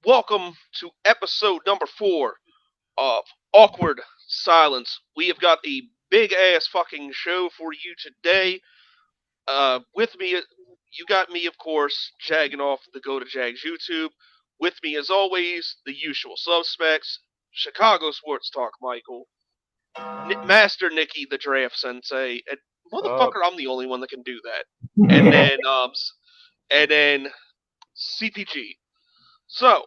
Welcome to episode number 4 of Awkward Silence. We have got a big ass fucking show for you today. With me, you got me, of course, jagging off the Go to Jags YouTube. With me, as always, the usual suspects: Chicago Sports Talk, Michael, Master Nikki, the Draft Sensei, and Up. motherfucker, I'm the only one that can do that. And then, CTG. So,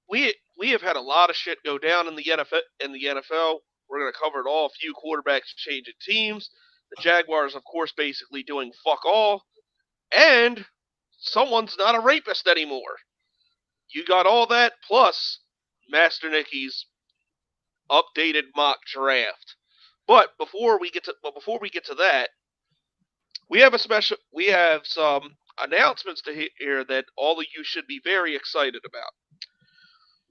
we have had a lot of shit go down in the NFL. We're going to cover it all. A few quarterbacks changing teams. The Jaguars, of course, basically doing fuck all. And someone's not a rapist anymore. You got all that plus Master Nicky's updated mock draft. But before we get to that, we have some announcements to hear that all of you should be very excited about.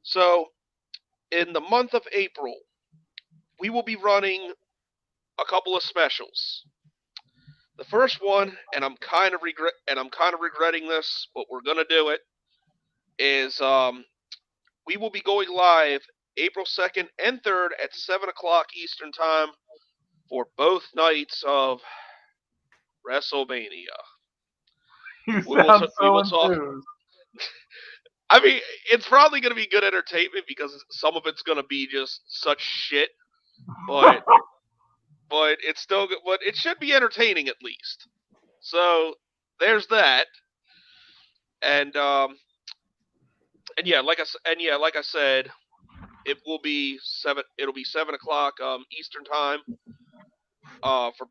So, in the month of April, we will be running a couple of specials. The first one, and I'm kind of regretting this, but we're gonna do it. Is we will be going live April 2nd and 3rd at 7 o'clock Eastern Time for both nights of WrestleMania. You We will, sound we so will talk. enthused. I mean, it's probably going to be good entertainment because some of it's going to be just such shit, but it's still good. But it should be entertaining at least. So there's that, and like I said, it will be seven. It'll be 7 o'clock Eastern time. For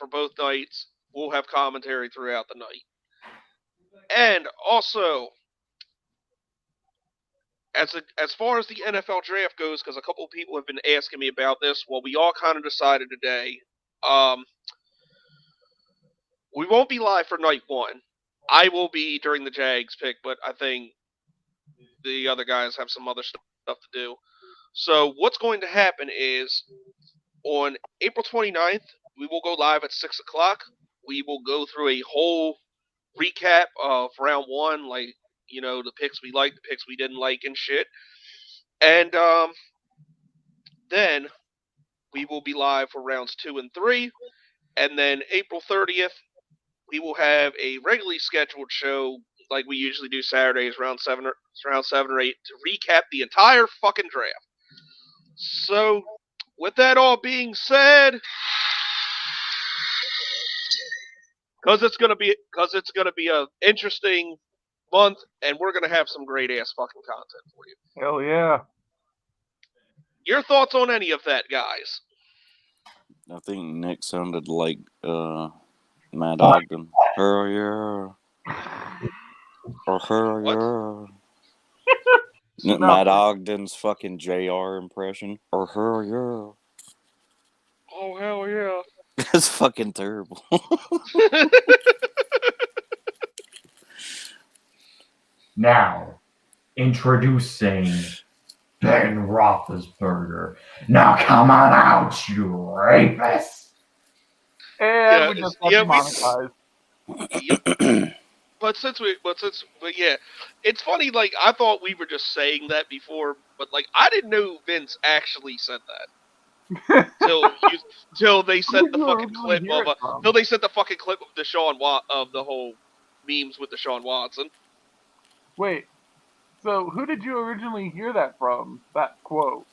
both nights, we'll have commentary throughout the night, and also as far as the NFL draft goes, because a couple of people have been asking me about this. Well, we all kind of decided today. Um, we won't be live for night one. I will be during the Jags pick, but I think the other guys have some other stuff to do. So what's going to happen is on April 29th, we will go live at 6 o'clock. We will go through a whole recap of round one, like, the picks we liked, the picks we didn't like, and shit. And then we will be live for rounds 2 and 3. And then April 30th, we will have a regularly scheduled show like we usually do Saturdays, around 7 or 8, to recap the entire fucking draft. So, with that all being said, because it's gonna be a interesting month, and we're gonna have some great ass fucking content for you. Hell yeah. Your thoughts on any of that, guys? I think Nick sounded like Matt Ogden. Hell yeah. Or hell yeah. Matt Ogden's fucking JR impression. Or hell yeah. Oh, hell yeah. That's fucking terrible. Now, introducing Ben Roethlisberger. Now come on out, you rapist! And we just got demonetized. Yeah, it's funny. Like, I thought we were just saying that before, but like, I didn't know Vince actually said that till they sent the fucking clip of of the whole memes with Deshaun Watson. Wait, so who did you originally hear that from? That quote?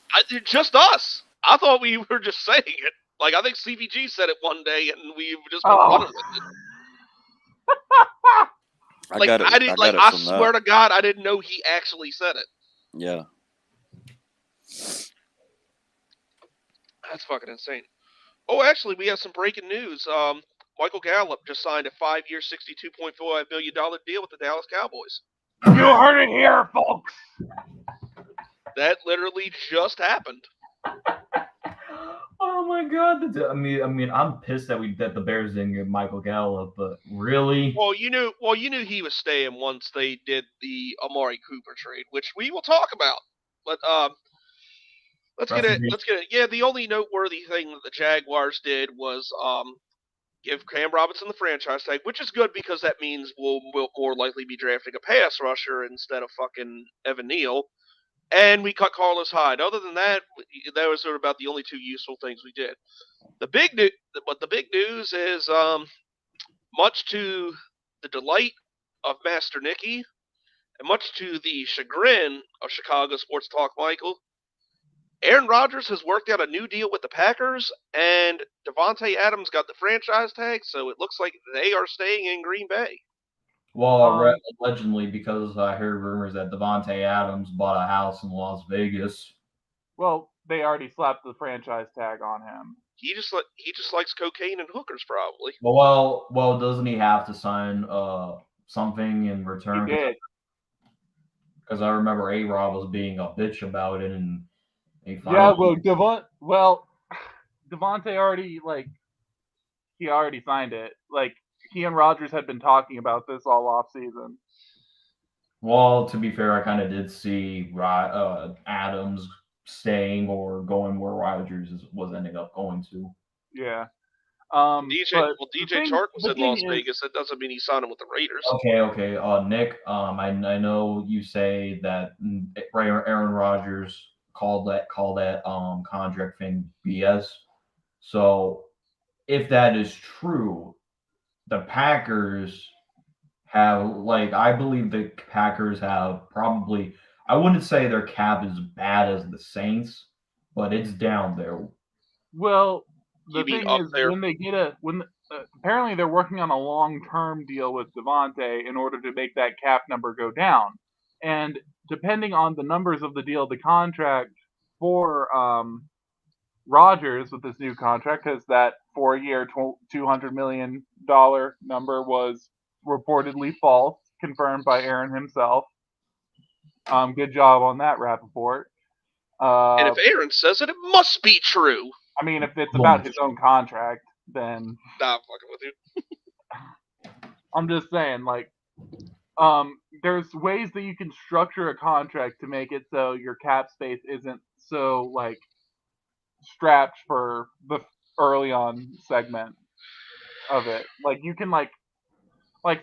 Just us. I thought we were just saying it. Like, I think CVG said it one day, and we just been running with it. I swear to God, I didn't know he actually said it. Yeah. That's fucking insane. Oh, actually, we have some breaking news. Michael Gallup just signed a 5-year, $62.5 million deal with the Dallas Cowboys. You heard it here, folks. That literally just happened. Oh my god! I mean, I'm pissed that the Bears didn't get Michael Gallup, but really? Well, you knew he was staying once they did the Amari Cooper trade, which we will talk about. But let's get it. Yeah, the only noteworthy thing that the Jaguars did was give Cam Robinson the franchise tag, which is good because that means we'll more likely be drafting a pass rusher instead of fucking Evan Neal. And we cut Carlos Hyde. Other than that, that was sort of about the only two useful things we did. The big news is, much to the delight of Master Nicky, and much to the chagrin of Chicago Sports Talk Michael, Aaron Rodgers has worked out a new deal with the Packers, and Davante Adams got the franchise tag, so it looks like they are staying in Green Bay. Well, allegedly, because I heard rumors that Devontae Adams bought a house in Las Vegas. Well, they already slapped the franchise tag on him. He just likes cocaine and hookers, probably. Well, doesn't he have to sign something in return? He did. Because I remember A-Rob was being a bitch about it, and he finally... Devontae already he already signed it. He and Rodgers had been talking about this all off season. Well, to be fair, I kind of did see Adams staying or going where Rodgers was ending up going to. Yeah. DJ Chark was in Las Vegas. That doesn't mean he's signing with the Raiders. Okay. Nick, I know you say that Aaron Rodgers called that contract thing BS. So if that is true, the Packers have, I believe the Packers have probably, I wouldn't say their cap is bad as the Saints, but it's down there. Well, the thing is, when they get apparently they're working on a long-term deal with Devontae in order to make that cap number go down. And depending on the numbers of the deal, the contract for Rodgers with this new contract, because that 4-year, $200 million number was reportedly false, confirmed by Aaron himself. Good job on that, Rappaport. And if Aaron says it, it must be true. I mean, if it's about his own contract, then... Nah, I'm fucking with you. I'm just saying, there's ways that you can structure a contract to make it so your cap space isn't so, strapped for the early on segment of it. You can,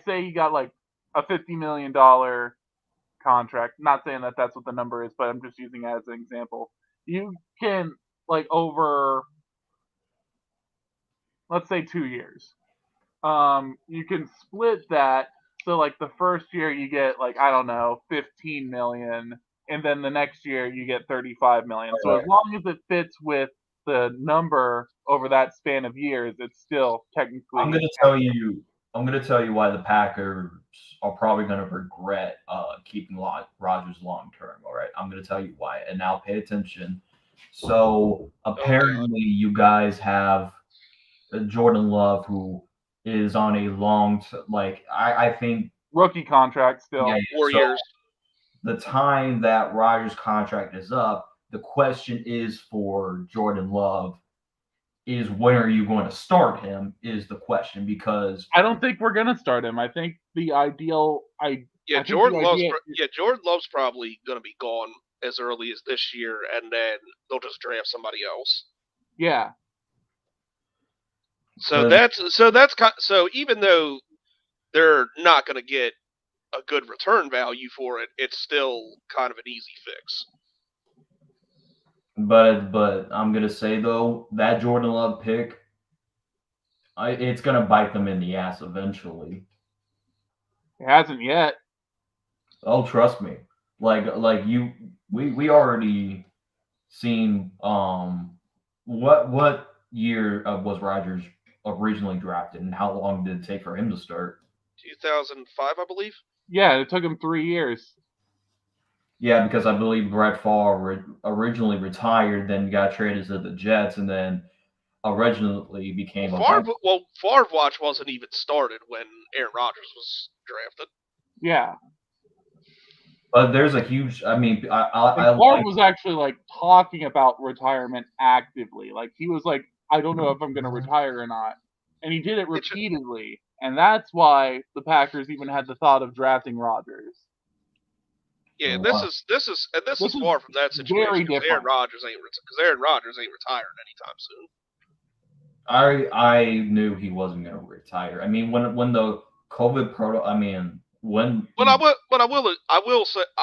say you got, a $50 million contract. Not saying that that's what the number is, but I'm just using it as an example. You can, over, let's say 2 years, you can split that. So, the first year you get, $15 million, and then the next year you get $35 million. So as long as it fits with the number over that span of years, it's still technically... I'm going to tell you why the Packers are probably going to regret keeping Rodgers long term. All right, I'm going to tell you why, and now pay attention. So apparently, you guys have Jordan Love, who is on a long, I think rookie contract still. Yeah, 4 years. The time that Rodgers' contract is up, the question is for Jordan Love is when are you going to start him is the question, because I don't think we're going to start him. I think the ideal Jordan Love's probably going to be gone as early as this year, and then they'll just draft somebody else. Yeah. So even though they're not going to get a good return value for it, it's still kind of an easy fix. But I'm going to say, though, that Jordan Love pick, it's going to bite them in the ass eventually. It hasn't yet. Oh, trust me. We already seen what year was Rodgers originally drafted, and how long did it take for him to start? 2005, I believe. Yeah, it took him 3 years. Yeah, because I believe Brett Favre originally retired, then got traded to the Jets, and then originally became Favre Watch wasn't even started when Aaron Rodgers was drafted. Yeah. But there's a huge. I mean, Favre was actually talking about retirement actively. He was like, I don't know if I'm going to retire or not, and he did it repeatedly, and that's why the Packers even had the thought of drafting Rodgers. Yeah, this is far from that situation. Because Aaron Rodgers ain't retiring anytime soon. I knew he wasn't going to retire. I mean, when the COVID But I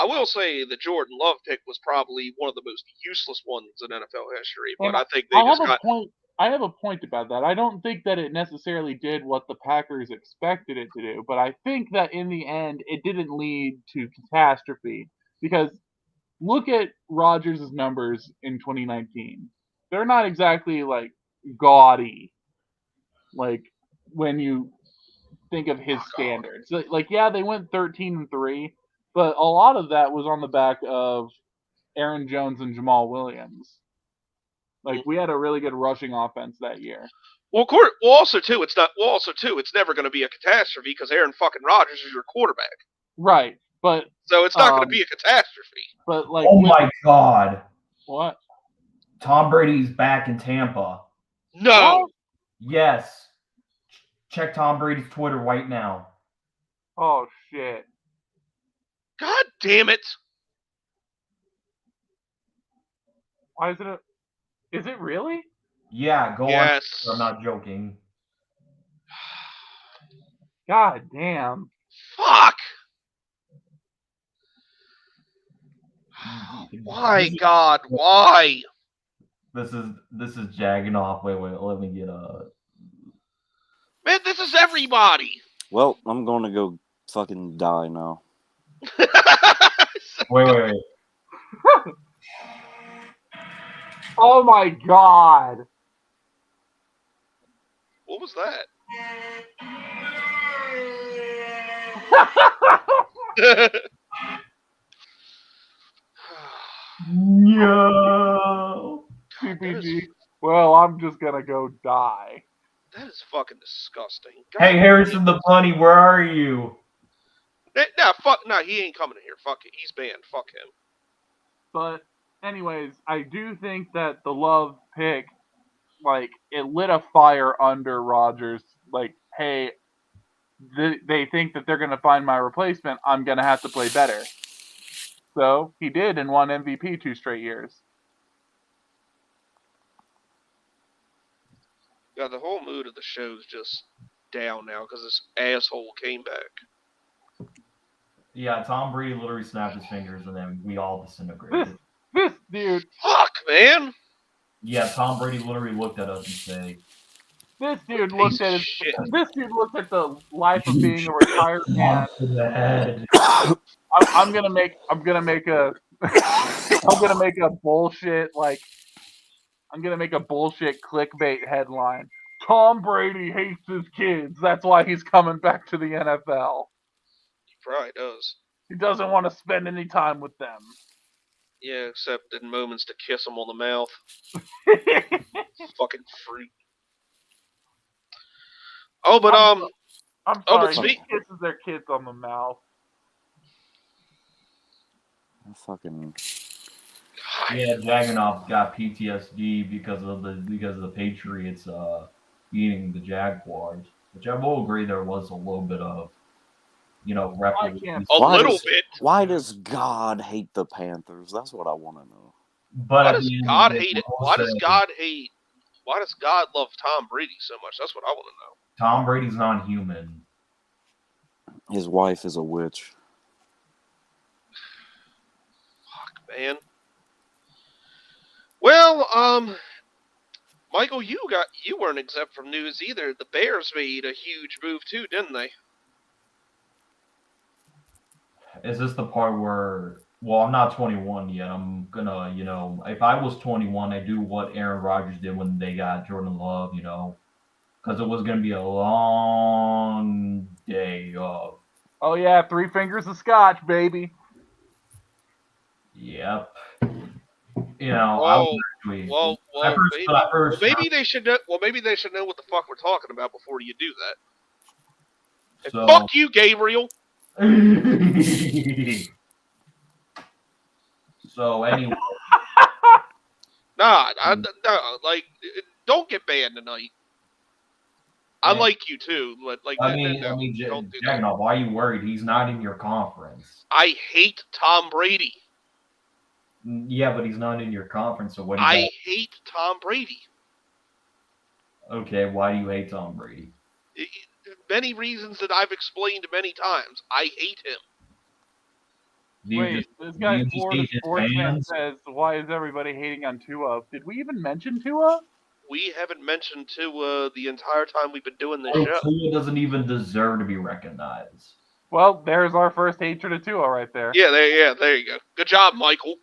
will say the Jordan Love pick was probably one of the most useless ones in NFL history. But I think they just got. I have a point about that. I don't think that it necessarily did what the Packers expected it to do, but I think that in the end it didn't lead to catastrophe because look at Rodgers' numbers in 2019. They're not exactly like gaudy, like when you think of his standards. Like, yeah, they went 13-3, but a lot of that was on the back of Aaron Jones and Jamal Williams. Like, we had a really good rushing offense that year. Also too, it's never going to be a catastrophe because Aaron fucking Rodgers is your quarterback. Right, but so it's not going to be a catastrophe. But like, oh my god, what? Tom Brady's back in Tampa. No. What? Yes. Check Tom Brady's Twitter right now. Oh shit. God damn it. Why is it is it really? Yeah, go yes. on. I'm not joking. God damn. Fuck. Why, God? Why? This is jagging off. Wait, let me get a. Man, this is everybody. Well, I'm going to go fucking die now. Wait. Oh my god. What was that? No. PPG. Well, I'm just gonna go die. That is fucking disgusting. God, hey, Harrison the Bunny, where are you? Nah, he ain't coming in here. Fuck it. He's banned. Fuck him. But anyways, I do think that the Love pick, like, it lit a fire under Rodgers. Like, hey, they think that they're going to find my replacement. I'm going to have to play better. So he did and won MVP 2 straight years. Yeah, the whole mood of the show's just down now because this asshole came back. Yeah, Tom Brady literally snapped his fingers and then we all disintegrated. This dude. Fuck, man. Yeah, Tom Brady literally looked at us and said, This dude looked at the life of being a retired man. I'm gonna make a bullshit clickbait headline. Tom Brady hates his kids. That's why he's coming back to the NFL. He probably does. He doesn't want to spend any time with them. Yeah, except in moments to kiss him on the mouth. Fucking freak. Oh, but I'm sorry. But he kisses their kids on the mouth. Fucking. Yeah, Jaganov got PTSD because of the Patriots beating the Jaguars, which I will agree there was a little bit of, little bit. Why does God hate the Panthers? That's what I want to know. But why does God hate it? Why does God love Tom Brady so much? That's what I want to know. Tom Brady's non-human. His wife is a witch. Fuck, man. Well, Michael, you weren't exempt from news either. The Bears made a huge move too, didn't they? Is this the part where? Well, I'm not 21 yet. I'm gonna, if I was 21, I'd do what Aaron Rodgers did when they got Jordan Love, because it was gonna be a long day of. Oh yeah, 3 fingers of scotch, baby. Yep. Maybe they should know. Well, maybe they should know what the fuck we're talking about before you do that. So, and fuck you, Gabriel. So anyway. Nah, don't get banned tonight. I like you too, but don't do that. Why are you worried? He's not in your conference. I hate Tom Brady. Yeah, but he's not in your conference. So what? I hate Tom Brady. Okay, why do you hate Tom Brady? Many reasons that I've explained many times. I hate him. Wait, this Do guy you just Florida hate his Sports Fan fans? says, why is everybody hating on Tua? Did we even mention Tua? We haven't mentioned Tua the entire time we've been doing this Oh, show. Tua doesn't even deserve to be recognized. Well, there's our first hatred of Tua right there. Yeah, there you go. Good job, Michael.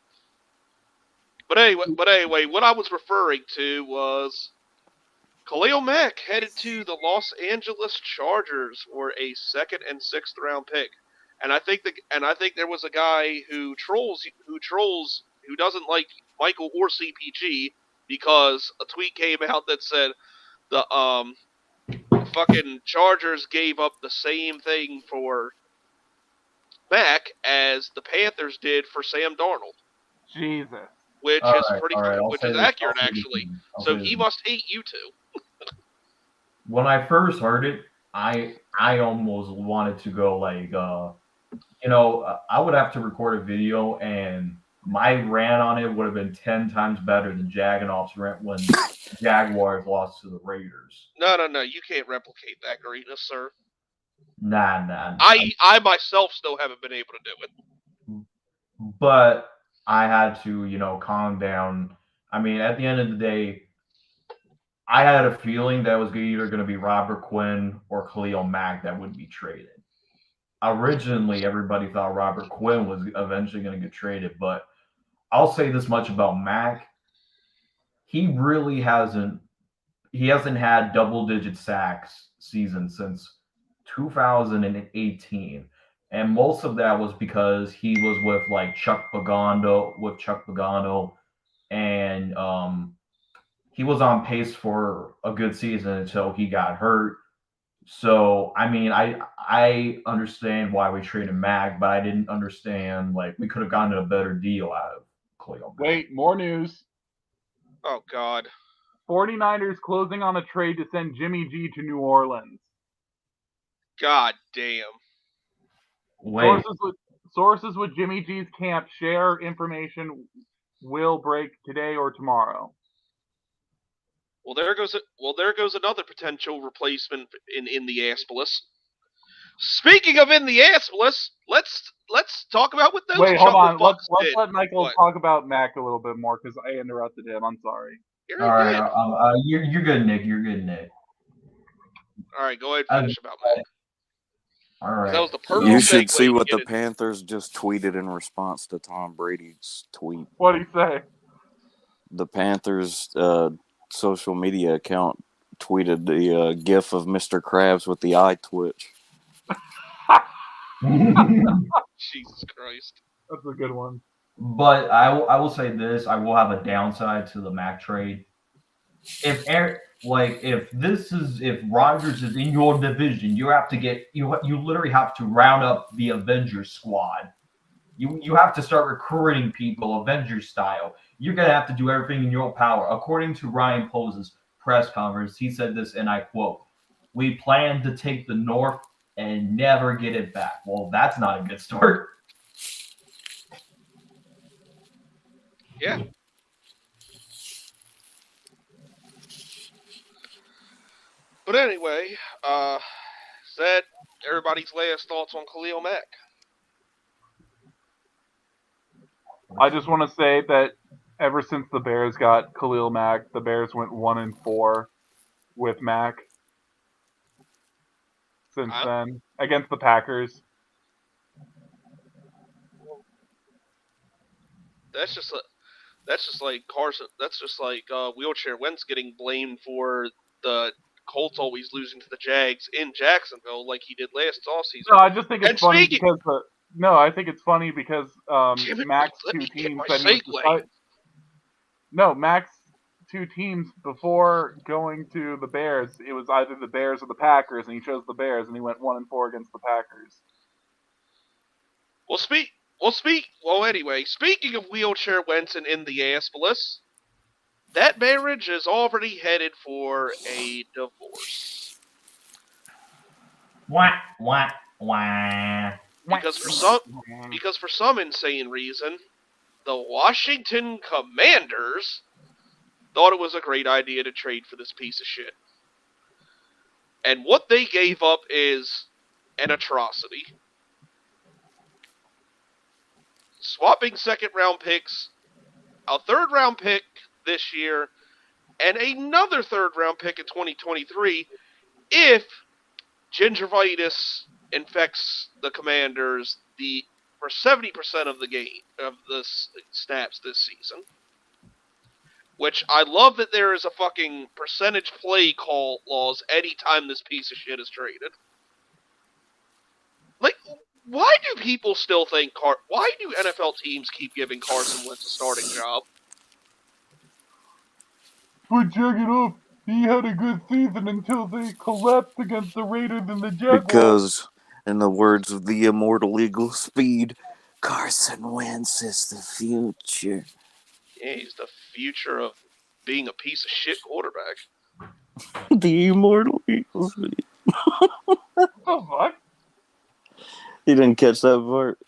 But anyway, what I was referring to was Khalil Mack headed to the Los Angeles Chargers for a 2nd and 6th round pick. And I think there was a guy who doesn't like Michael or CPG because a tweet came out that said the fucking Chargers gave up the same thing for Mack as the Panthers did for Sam Darnold. Jesus. Which All is right, which is accurate actually. So he must hate you two. When I first heard it, I almost wanted to go like, I would have to record a video, and my rant on it would have been 10 times better than Jaganoff's rant when Jaguars lost to the Raiders. No, you can't replicate that greatness, sir. Nah. I myself still haven't been able to do it. But I had to, calm down. I mean, at the end of the day, I had a feeling that it was either going to be Robert Quinn or Khalil Mack that would be traded. Originally, everybody thought Robert Quinn was eventually going to get traded, but I'll say this much about Mack. He really hasn't had double-digit sacks season since 2018. And most of that was because he was with Chuck Pagano, and he was on pace for a good season until he got hurt. So I mean, I understand why we traded Mack, but I didn't understand we could have gotten a better deal out of Khalil Mack. Wait, more news. Oh God. 49ers closing on a trade to send Jimmy G to New Orleans. God damn. Wait. Sources with Jimmy G's camp share information will break today or tomorrow. Well, there goes another potential replacement in the Aspolis. Speaking of in the Aspolis, let's talk about what those. Wait, hold on. Let's did. let Michael talk about Mack a little bit more because I interrupted him. I'm sorry. All right, you're good, Nick. You're good, Nick. All right, go ahead and finish about Mack. All right. That was the perfect You should segue see what to the Panthers just tweeted in response to Tom Brady's tweet. What did he say? The Panthers social media account tweeted the gif of Mr. Krabs with the eye twitch. Jesus Christ. That's a good one. But I will say this: I will have a downside to the Mack trade. If Rodgers is in your division, you have to you literally have to round up the Avengers squad. You have to start recruiting people Avengers style. You're gonna have to do everything in your power. According to Ryan Pose's press conference, he said this, and I quote, "We plan to take the North and never get it back." Well, that's not a good start. Yeah. But anyway, is that everybody's last thoughts on Khalil Mack? I just want to say that ever since the Bears got Khalil Mack, the Bears went 1-4 with Mack. Since then, against the Packers. That's just like Carson. That's just like Wheelchair Wentz getting blamed for the Colts always losing to the Jags in Jacksonville, like he did last offseason. No, I just think it's funny because I think it's funny because Mack's two teams that he was Mack's two teams before going to the Bears, it was either the Bears or the Packers, and he chose the Bears, and he went 1-4 against the Packers. Anyway, speaking of Wheelchair Wentz and in the Aspolis, that marriage is already headed for a divorce. Wah. Because for some insane reason, the Washington Commanders thought it was a great idea to trade for this piece of shit. And what they gave up is an atrocity. Swapping second-round picks, a third-round pick this year, and another third-round pick in 2023 if gingivitis infects the Commanders for 70% of the snaps this season. Which I love that there is a fucking percentage play call laws anytime this piece of shit is traded. Like, why do people still think why do NFL teams keep giving Carson Wentz a starting job? But check it up. He had a good season until they collapsed against the Raiders and the Jaguars. Because, in the words of the immortal Eagle Speed, Carson Wentz is the future. Yeah, he's the future of being a piece of shit quarterback. The immortal Eagle Speed. What the fuck? You didn't catch that part?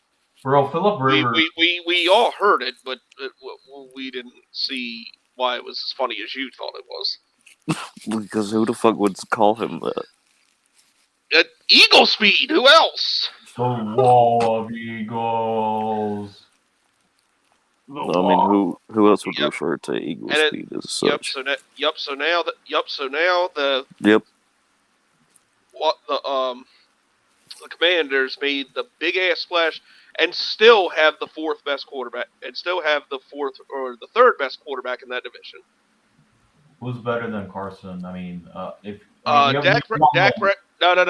Bro, Philip Rivers. We all heard it, but we didn't see why it was as funny as you thought it was. Because who the fuck would call him that? Eagle Speed, who else? The wall of Eagles. I mean, who else would refer to Eagle Speed as such? So now the Commanders made the big ass splash and still have the fourth best quarterback, and still have the third best quarterback in that division. Who's better than Carson? I mean,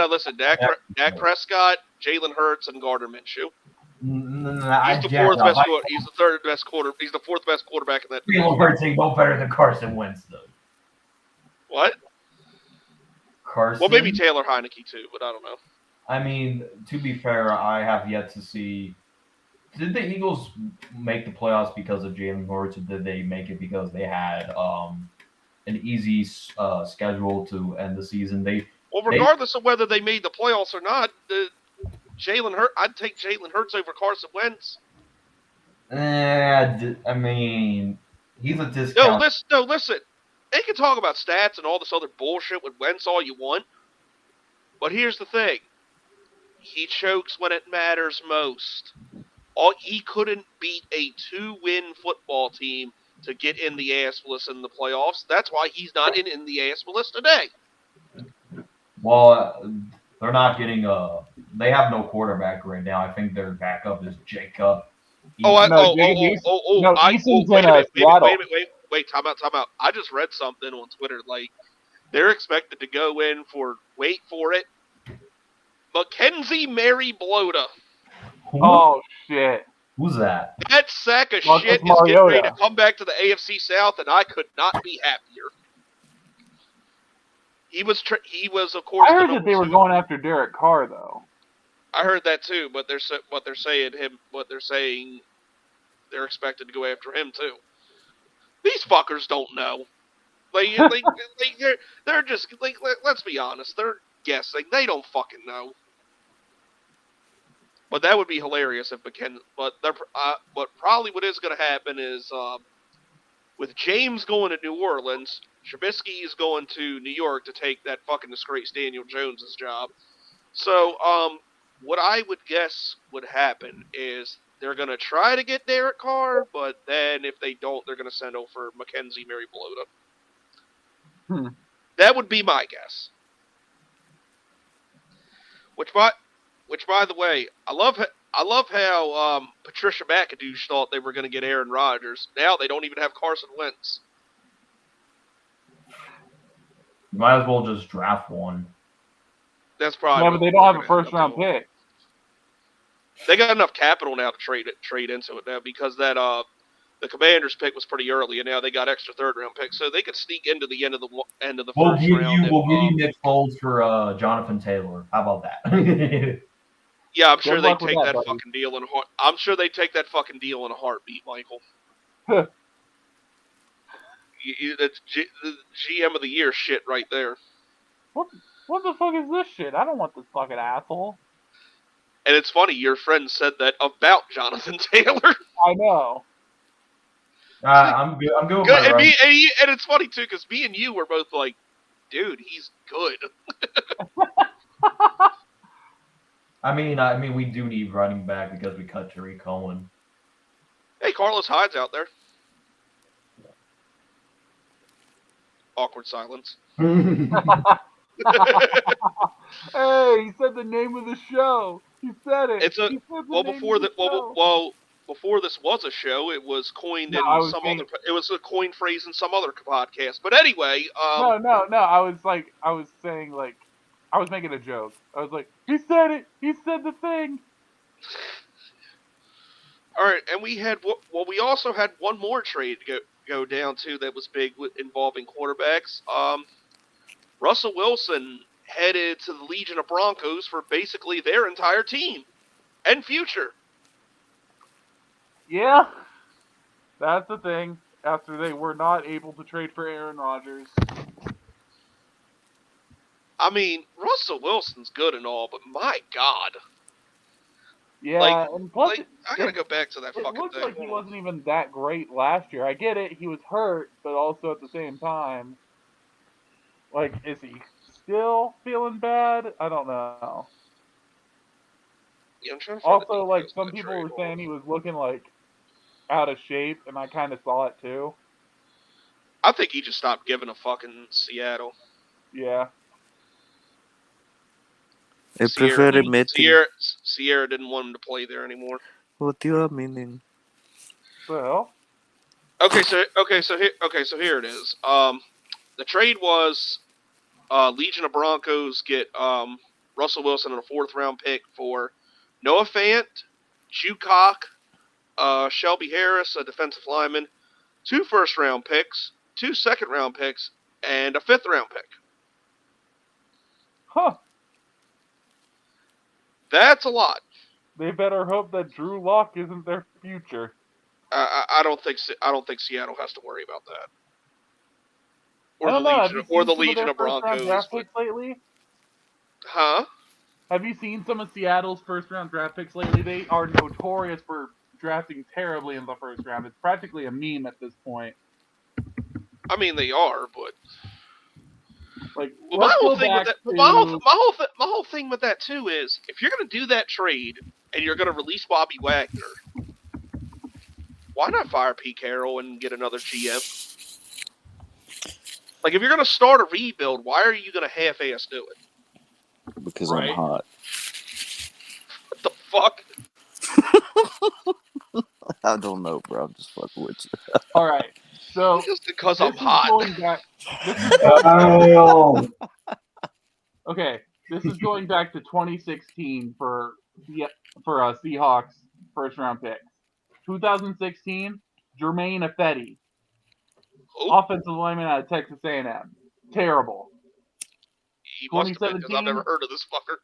Listen, Dak Prescott, Jalen Hurts, and Gardner Minshew. He's the fourth best. He's the third best quarter. He's the fourth best quarterback in that division. Jalen Hurts ain't no better than Carson Wentz, though. What? Carson? Well, maybe Taylor Heineke too, but I don't know. I mean, to be fair, I have yet to see. Did the Eagles make the playoffs because of Jalen Hurts, or did they make it because they had an easy schedule to end the season? Regardless of whether they made the playoffs or not, I'd take Jalen Hurts over Carson Wentz. I mean, he's a discount. No, listen. They can talk about stats and all this other bullshit with Wentz all you want, but here's the thing. He chokes when it matters most. He couldn't beat a 2-win football team to get in the Assless in the playoffs. That's why he's not in the Assless today. Well, they're not getting they have no quarterback right now. I think their backup is Jacob. Wait a minute. Time out. I just read something on Twitter. Like, they're expected to go in for, wait for it, Mackenzie Mary Blota. Oh, shit. Who's that? That sack of shit is getting ready to come back to the AFC South, and I could not be happier. He was, of course. I heard that they were going after Derek Carr, though. I heard that too, but they're saying they're expected to go after him too. These fuckers don't know. They're just let's be honest. They're guessing. They don't fucking know. But that would be hilarious if McKenna. But probably what is going to happen is with James going to New Orleans, Trubisky is going to New York to take that fucking disgrace Daniel Jones's job. So what I would guess would happen is they're going to try to get Derek Carr, but then if they don't, they're going to send over Mackenzie Mary Blota. That would be my guess. Which by the way, I love how Patricia McAdoosh thought they were going to get Aaron Rodgers. Now they don't even have Carson Wentz. You might as well just draft one. That's probably. Yeah, but they don't have a first-round pick. They got enough capital now to trade into it now because that the Commanders pick was pretty early, and now they got extra third-round picks, so they could sneak into the end of the first round. We'll give you Nick Foles for Jonathan Taylor. How about that? Yeah, I'm sure they take that fucking deal in a heart. I'm sure they take that fucking deal in a heartbeat, Michael. That's the GM of the year shit right there. What the fuck is this shit? I don't want this fucking asshole. And it's funny, your friend said that about Jonathan Taylor. I know. I'm good. And it's funny too, because me and you were both like, dude, he's good. I mean, we do need running back because we cut Tariq Cohen. Hey, Carlos Hyde's out there. Awkward silence. Hey, he said the name of the show. He said it. It's a He said the well name before of the show. well before this was a show. It was coined No, in some other. It was a coined phrase in some other podcast. But anyway, No. I was saying I was making a joke. I was like, he said it. He said the thing. All right, and we also had one more trade go down too that was big involving quarterbacks. Russell Wilson headed to the Legion of Broncos for basically their entire team and future. Yeah, that's the thing. After they were not able to trade for Aaron Rodgers. I mean, Russell Wilson's good and all, but my God. Yeah, and plus, I gotta go back to that fucking thing. It looks like he wasn't even that great last year. I get it, he was hurt, but also at the same time, like, is he still feeling bad? I don't know. Yeah, I'm trying to find also, like, some people were saying he was looking, like, out of shape, and I kind of saw it, too. I think he just stopped giving a fuck in Seattle. Yeah. Sierra didn't want him to play there anymore. What do you mean? Well. Okay, so here it is. The trade was Legion of Broncos get Russell Wilson and a 4th round pick for Noah Fant, Jucock, Shelby Harris, a defensive lineman, 2 first round picks, 2 second round picks, and a 5th round pick. Huh. That's a lot. They better hope that Drew Lock isn't their future. I don't think Seattle has to worry about that. Or the Legion of Broncos. Draft picks lately? Huh? Have you seen some of Seattle's first round draft picks lately? They are notorious for drafting terribly in the first round. It's practically a meme at this point. I mean, they are, but like my whole thing with that too is if you're going to do that trade and you're going to release Bobby Wagner, why not fire Pete Carroll and get another GM? Like, if you're going to start a rebuild, why are you going to half-ass do it? Because I'm hot. What the fuck? I don't know, bro. I'm just fucking with you. All right. So just because I'm hot. Okay, this is going back to 2016 for Seahawks first round picks. 2016, Jermaine Ifedi, offensive lineman out of Texas A&M. Terrible. He must have been, because I've never heard of this fucker.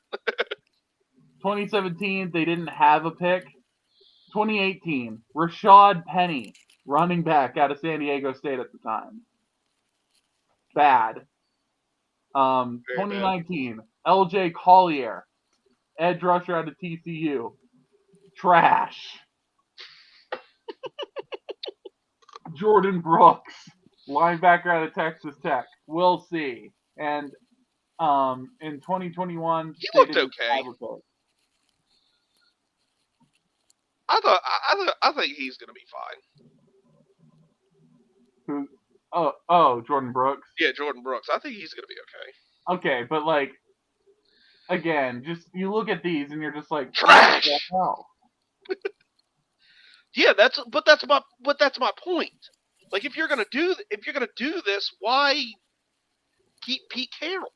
2017, they didn't have a pick. 2018, Rashad Penny, running back out of San Diego State at the time. Bad. 2019, LJ Collier, edge rusher out of TCU. Trash. Jordan Brooks, linebacker out of Texas Tech. We'll see. And in 2021, he looked okay. I think he's gonna be fine. Jordan Brooks. Yeah, Jordan Brooks. I think he's gonna be okay. Okay, but like, again, just you look at these and you're just like, trash. What the hell? Yeah, that's my point. Like, if you're gonna do this, why keep Pete Carroll?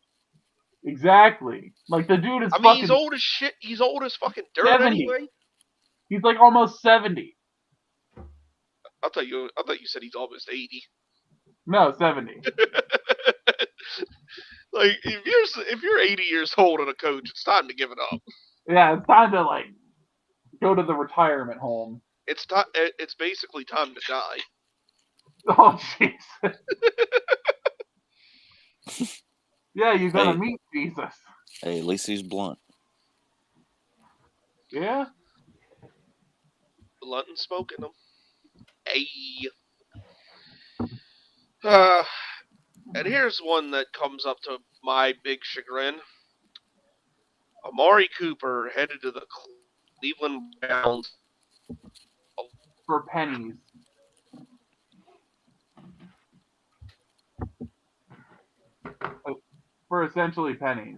Exactly. Like, the dude is. I mean, he's old as shit. He's old as fucking dirt 70. anyway. He's like almost 70. I thought you said he's almost 80. No, 70. Like, if you're 80 years old and a coach, it's time to give it up. Yeah, it's time to like go to the retirement home. It's basically time to die. Oh Jesus. Yeah, you're gonna meet Jesus. Hey, at least he's blunt. Yeah. Blunt and smoking them. Hey. And here's one that comes up to my big chagrin. Amari Cooper headed to the Cleveland Browns for pennies. For essentially pennies.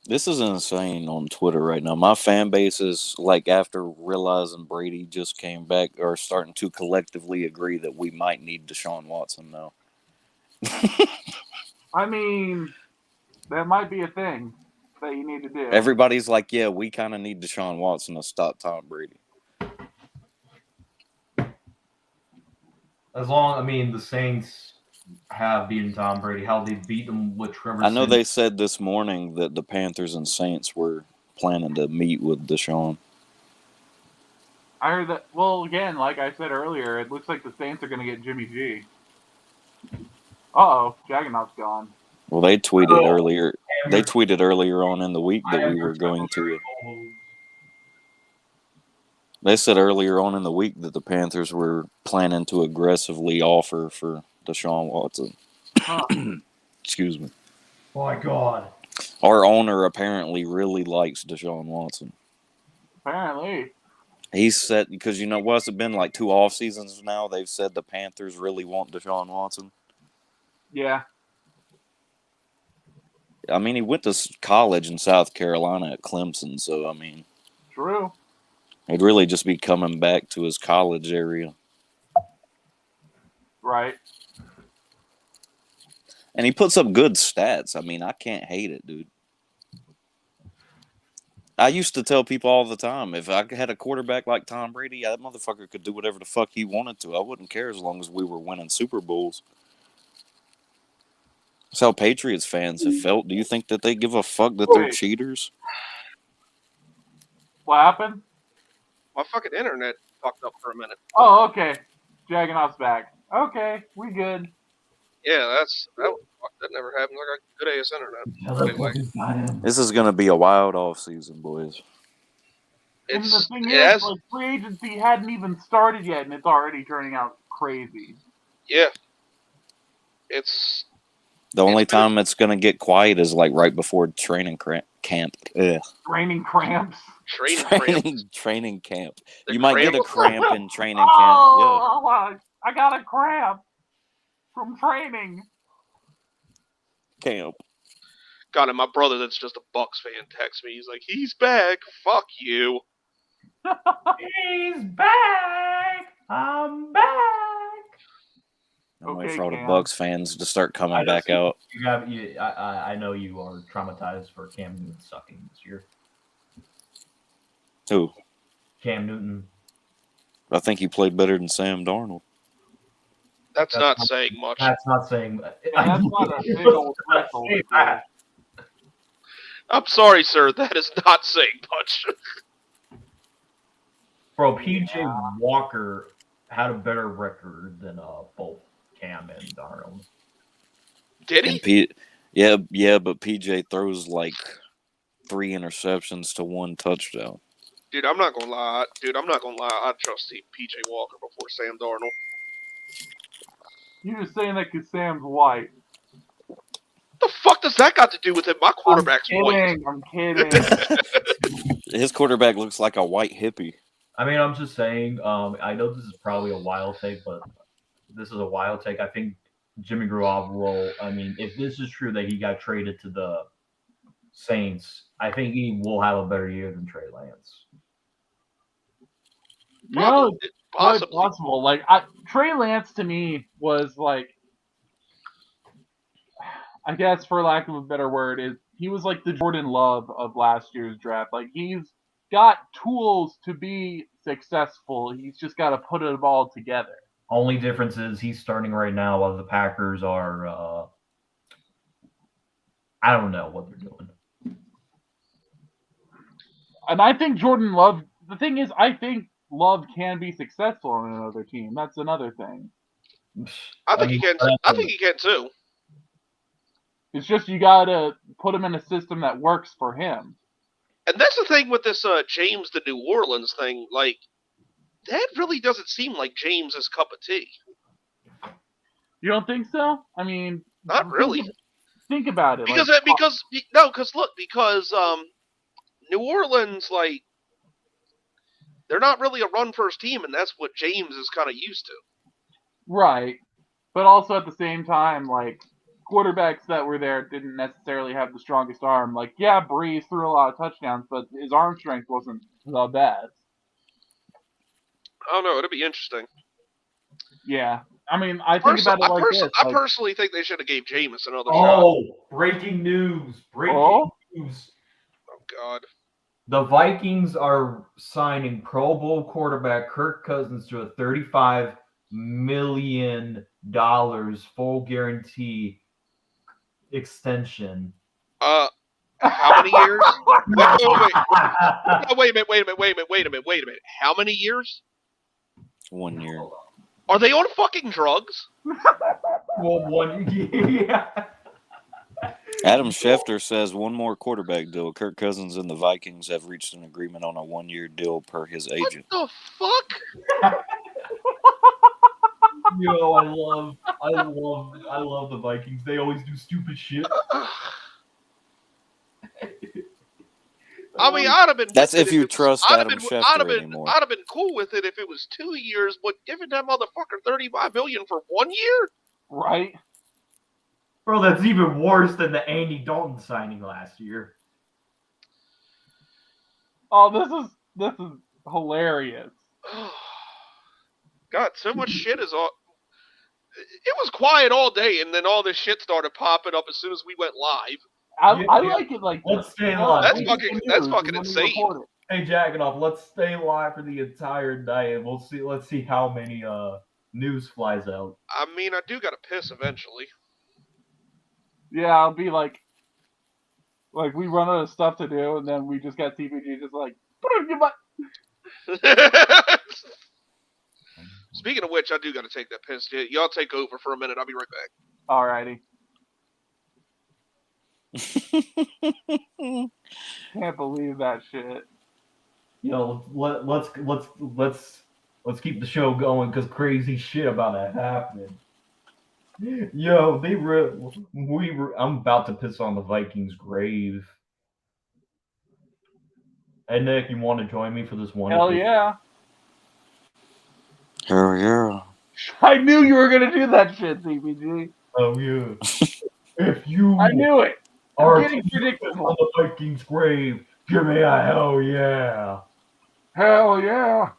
This is insane on Twitter right now. My fan base is, like, after realizing Brady just came back, are starting to collectively agree that we might need Deshaun Watson now. I mean, that might be a thing that you need to do. Everybody's like, yeah, we kind of need Deshaun Watson to stop Tom Brady. As long, I mean, the Saints have beaten Tom Brady. How they beat them with Trevor. I know they said this morning that the Panthers and Saints were planning to meet with Deshaun. I heard that. Well, again, like I said earlier, it looks like the Saints are going to get Jimmy G. Uh-oh, Jaggernaut's gone. Well, they tweeted earlier. They tweeted earlier on in the week that we were going to. They said earlier on in the week that the Panthers were planning to aggressively offer for Deshaun Watson. Huh. Excuse me. Oh my God. Our owner apparently really likes Deshaun Watson. Apparently. He said, because you know what's it been like 2 off seasons now? They've said the Panthers really want Deshaun Watson. Yeah. I mean, he went to college in South Carolina at Clemson, so I mean, True. he'd really just be coming back to his college area. Right. And he puts up good stats. I mean, I can't hate it, dude. I used to tell people all the time, if I had a quarterback like Tom Brady, that motherfucker could do whatever the fuck he wanted to. I wouldn't care as long as we were winning Super Bowls. That's how Patriots fans have felt. Do you think that they give a fuck that they're cheaters? What happened? My fucking internet fucked up for a minute. Oh, okay. Jaggernaut's back. Okay, we good. Yeah, that never happens. I got good ass internet. Anyway. This is going to be a wild off season, boys. And the thing is, like, free agency hadn't even started yet, and it's already turning out crazy. Yeah. It's... The only time it's going to get quiet is, like, right before training camp. Ugh. Training cramps? Training camp. You might get a cramp in training camp. Oh, I got a cramp from training. Camp. God, and my brother that's just a Bucks fan texts me. He's like, he's back. Fuck you. He's back. I'm back. I'm waiting for all the Bucks fans to start coming back out. I know you are traumatized for Cam Newton sucking this year. Who? Cam Newton. I think he played better than Sam Darnold. That's not saying much. That's not saying that. That's not a big old threshold. I'm sorry, sir. That is not saying much. Bro, PJ Walker had a better record than both Cam and Darnold. Did he? Yeah, but PJ throws like 3 interceptions to 1 touchdown. Dude, I'm not gonna lie. I'd trust PJ Walker before Sam Darnold. You just saying that because Sam's white. The fuck does that got to do with it? My quarterback's white. I'm kidding. His quarterback looks like a white hippie. I mean, I'm just saying, I know this is probably a wild take, but this is a wild take. I think Jimmy Garoppolo, I mean, if this is true that he got traded to the Saints, I think he will have a better year than Trey Lance. No, it's possible. Like, Trey Lance to me was like, I guess for lack of a better word, he was like the Jordan Love of last year's draft. Like, he's got tools to be successful. He's just got to put it all together. Only difference is he's starting right now while the Packers are, I don't know what they're doing. And I think Jordan Love, the thing is, I think Love can be successful on another team. That's another thing. I think he can too. It's just you got to put him in a system that works for him. And that's the thing with this James the New Orleans thing. Like, that really doesn't seem like James's cup of tea. You don't think so? I mean, Not really. Think about it. Because New Orleans, like, they're not really a run-first team, and that's what James is kind of used to. Right. But also at the same time, like, quarterbacks that were there didn't necessarily have the strongest arm. Like, yeah, Breeze threw a lot of touchdowns, but his arm strength wasn't the best. I don't know. It'll be interesting. Yeah. I mean, I think about it like this. I personally think they should have gave Jameson another shot. Oh, breaking news. Breaking news. Oh, God. The Vikings are signing Pro Bowl quarterback Kirk Cousins to a $35 million full guarantee extension. How many years? Wait a minute. How many years? 1 year. Are they on fucking drugs? Well, 1 year. Adam Schefter says one more quarterback deal. Kirk Cousins and the Vikings have reached an agreement on a 1 year deal per his agent. What the fuck? Yo, I love the Vikings. They always do stupid shit. I mean, I'd have been. That's if you trust Adam Schefter anymore. I'd have been cool with it if it was 2 years, but giving that motherfucker $35 million for 1 year, right? Bro, that's even worse than the Andy Dalton signing last year. Oh, this is hilarious. God, so much shit is all. It was quiet all day, and then all this shit started popping up as soon as we went live. I like it like let's stay live. That's fucking insane. Hey, Jackanoff, let's stay live for the entire night, and let's see how many news flies out. I mean, I do gotta piss eventually. Yeah, I'll be like we run out of stuff to do, and then we just got TPG just like put it in your butt. Speaking of which, I do gotta take that piss. Y'all take over for a minute. I'll be right back. Alrighty. Can't believe that shit. Yo, let's keep the show going because crazy shit about that happened. Yo, I'm about to piss on the Vikings' grave. Hey Nick, you want to join me for this one? Hell yeah. Hell yeah. I knew you were gonna do that shit, CPG. Oh yeah. If you I knew it. Are getting predictable on the Vikings' grave, give me a hell yeah. Hell yeah.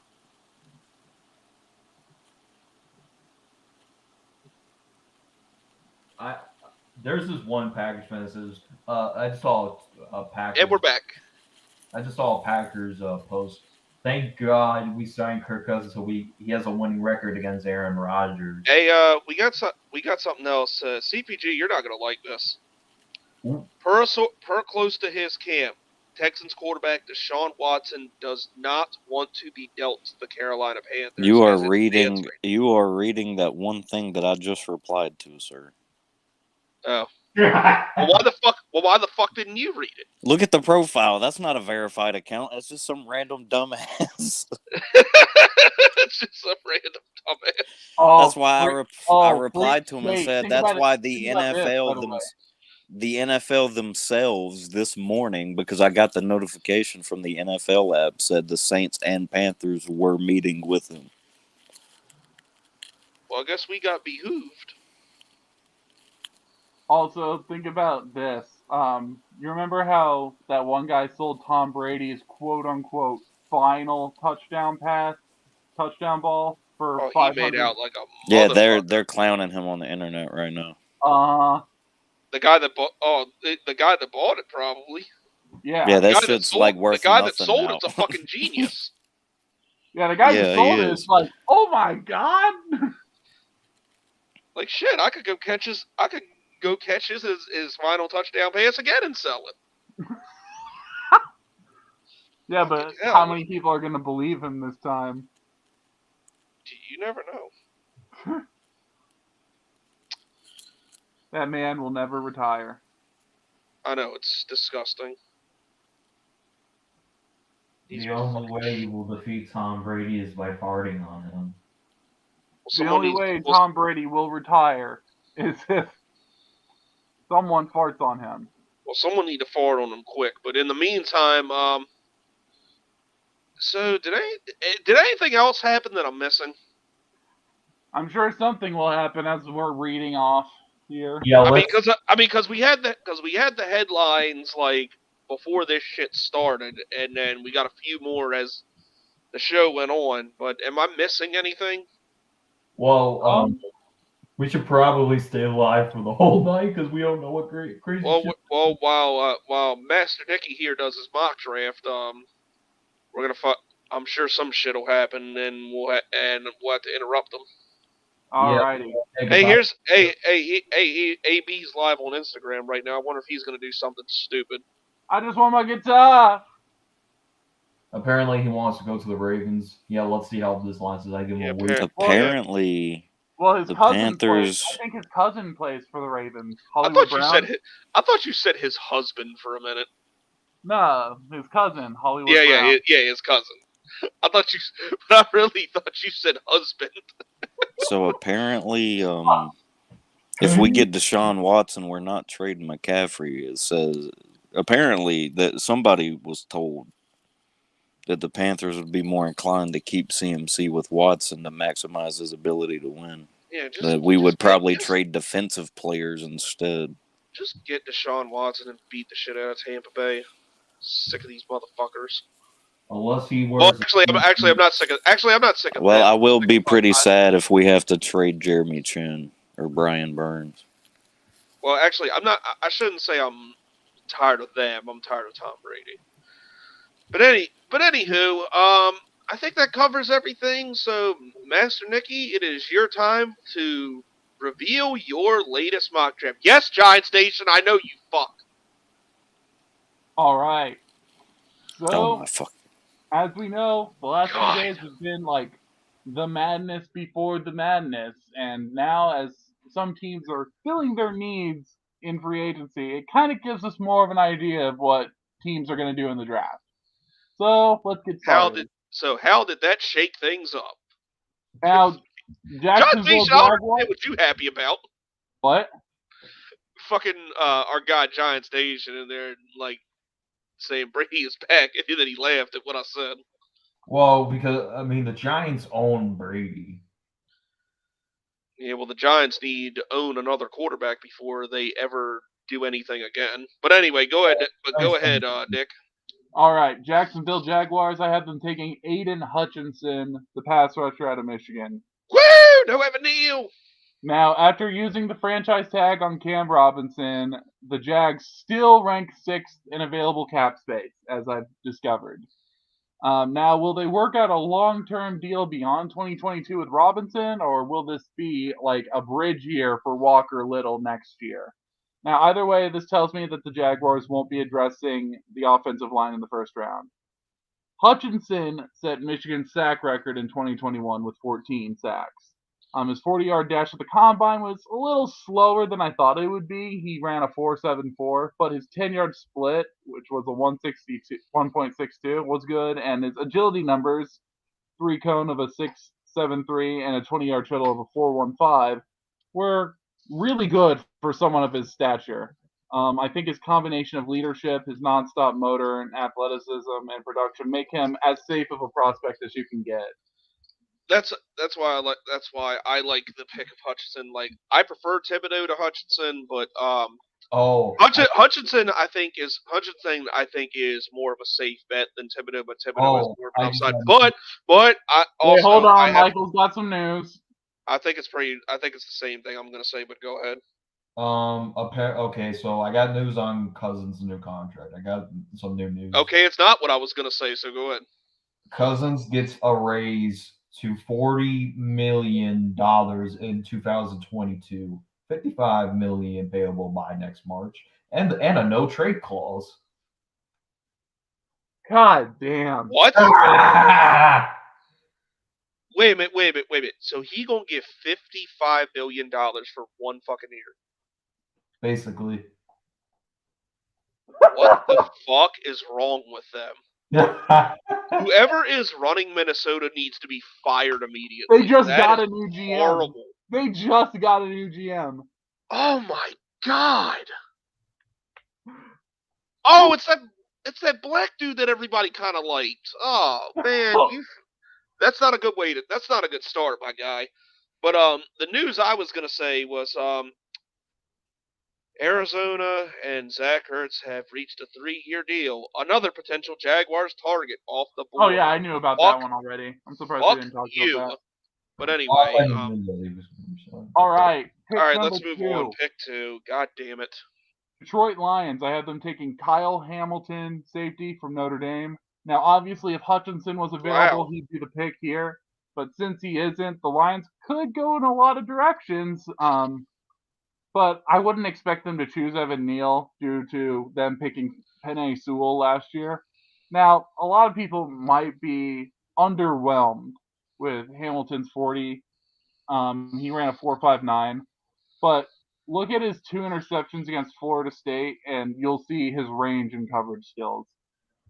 There's this one Packers fan that says, I just saw a Packers. And we're back. I just saw a Packers post. Thank God we signed Kirk Cousins so he has a winning record against Aaron Rodgers. Hey, we got something else. CPG, you're not gonna like this. Per close to his camp, Texans quarterback Deshaun Watson does not want to be dealt to the Carolina Panthers. You are reading that one thing that I just replied to, sir. Oh. Well, why the fuck didn't you read it? Look at the profile. That's not a verified account. That's just some random dumbass. It's just some random dumbass. That's why I replied to him and said that's why the NFL themselves this morning, because I got the notification from the NFL app, said the Saints and Panthers were meeting with him. Well, I guess we got behooved. Also, think about this. You remember how that one guy sold Tom Brady's quote-unquote final touchdown ball for $500? He made out like a yeah, they're clowning him on the internet right now. The guy that bought it probably. Yeah, that shit's like worth nothing. The guy that sold it's a fucking genius. Yeah, the guy that sold it is like, oh my god. Like shit, I could go catch his final touchdown pass again and sell it. Yeah, but how many people are going to believe him this time? You never know. That man will never retire. I know, it's disgusting. The only way you will defeat Tom Brady is by farting on him. The only way Tom Brady will retire is if someone farts on him. Well, someone need to fart on him quick. But in the meantime, so did anything else happen that I'm missing? I'm sure something will happen as we're reading off here. Yeah, because we had the headlines like before this shit started, and then we got a few more as the show went on. But am I missing anything? Well, we should probably stay alive for the whole night because we don't know what crazy shit. Well, while Master Nicky here does his mock draft, we're gonna I'm sure some shit will happen, and we'll have to interrupt them. Alrighty. Yeah. Hey, AB's live on Instagram right now. I wonder if he's gonna do something stupid. I just want my guitar. Apparently, he wants to go to the Ravens. Yeah, let's see how this lines is. I give him a week. Apparently, his the cousin Panthers. I think his cousin plays for the Ravens. I thought you said his husband for a minute. No, his cousin, Hollywood. Yeah, his cousin. But I really thought you said husband. So apparently, if we get Deshaun Watson, we're not trading McCaffrey. It says apparently that somebody was told that the Panthers would be more inclined to keep CMC with Watson to maximize his ability to win. Yeah, that we would probably trade defensive players instead. Just get Deshaun Watson and beat the shit out of Tampa Bay. Sick of these motherfuckers. Unless he wears. Well, I'm not sick of. I'm not sick of. Well, I will be pretty sad if we have to trade Jeremy Chin or Brian Burns. Well, actually, I'm not. I shouldn't say I'm tired of them. I'm tired of Tom Brady. But anywho, I think that covers everything. So, Master Nicky, it is your time to reveal your latest mock draft. Yes, Giants Nation, I know you fuck. All right. So, fuck. As we know, the last few days has been like the madness before the madness, and now as some teams are filling their needs in free agency, it kind of gives us more of an idea of what teams are going to do in the draft. So let's get started. How did that shake things up? Now, Jacksonville Jaguars. What you happy about? What? Fucking our guy Giants Nation in there like saying Brady is back, and then he laughed at what I said. Well, because the Giants own Brady. Yeah, well, the Giants need to own another quarterback before they ever do anything again. But anyway, go ahead, Nick. All right, Jacksonville Jaguars. I have them taking Aiden Hutchinson, the pass rusher out of Michigan. Woo! No Evan Neal. Now, after using the franchise tag on Cam Robinson, the Jags still rank 6th in available cap space, as I've discovered. Now, will they work out a long-term deal beyond 2022 with Robinson, or will this be like a bridge year for Walker Little next year? Now, either way, this tells me that the Jaguars won't be addressing the offensive line in the first round. Hutchinson set Michigan's sack record in 2021 with 14 sacks. His 40-yard dash at the combine was a little slower than I thought it would be. He ran a 4.74, but his 10-yard split, which was a 1.62, was good, and his agility numbers, 3-cone of a 6.73 and a 20-yard shuttle of a 4.15, were really good for someone of his stature. I think his combination of leadership, his nonstop motor, and athleticism and production make him as safe of a prospect as you can get. That's why I like the pick of Hutchinson. Like, I prefer Thibodeau to Hutchinson, but Hutchinson I think is more of a safe bet than Thibodeau, but Thibodeau is more of an upside. But I also hold on, Michael's got some news. I think it's the same thing I'm gonna say, but go ahead. Okay, so I got news on Cousins' new contract. I got some new news. Okay, it's not what I was gonna say, so go ahead. Cousins gets a raise to $40 million in 2022, $55 million payable by next March, and a no trade clause. God damn! What? Wait a minute. So he gonna get $55 million for one fucking year? Basically. What the fuck is wrong with them? Whoever is running Minnesota needs to be fired immediately. They just got a new GM. Horrible. They just got a new GM. Oh my god. Oh, it's that black dude that everybody kind of liked. Oh man, that's not a good way to. That's not a good start, my guy. But the news I was gonna say was Arizona and Zach Ertz have reached a 3-year deal. Another potential Jaguars target off the board. Oh yeah, I knew about that one already. I'm surprised they didn't talk about that. But anyway, all right. Let's move on. Pick 2. God damn it. Detroit Lions. I have them taking Kyle Hamilton, safety from Notre Dame. Now, obviously, if Hutchinson was available, he'd be the pick here. But since he isn't, the Lions could go in a lot of directions. But I wouldn't expect them to choose Evan Neal due to them picking Penei Sewell last year. Now, a lot of people might be underwhelmed with Hamilton's 40. He ran a 4.59. But look at his 2 interceptions against Florida State, and you'll see his range and coverage skills.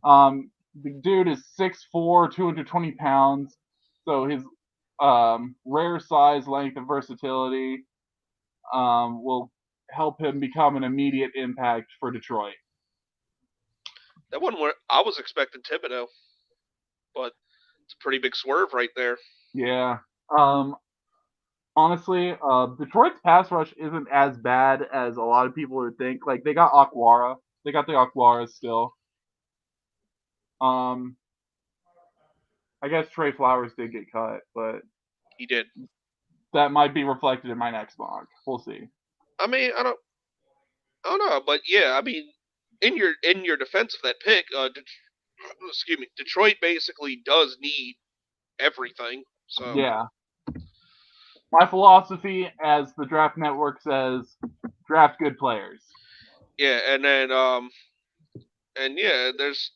The dude is 6'4", 220 pounds. So his rare size, length, and versatility will help him become an immediate impact for Detroit. That one where I was expecting Thibodeau, but it's a pretty big swerve right there. Yeah. Honestly, Detroit's pass rush isn't as bad as a lot of people would think. Like, they got Akwara. They got the Akwaras still. I guess Trey Flowers did get cut, but he did. That might be reflected in my next mock. We'll see. I mean, I don't know, but yeah, I mean, in your defense of that pick, Detroit basically does need everything. So yeah. My philosophy, as the Draft Network says, draft good players. Yeah, and then there's,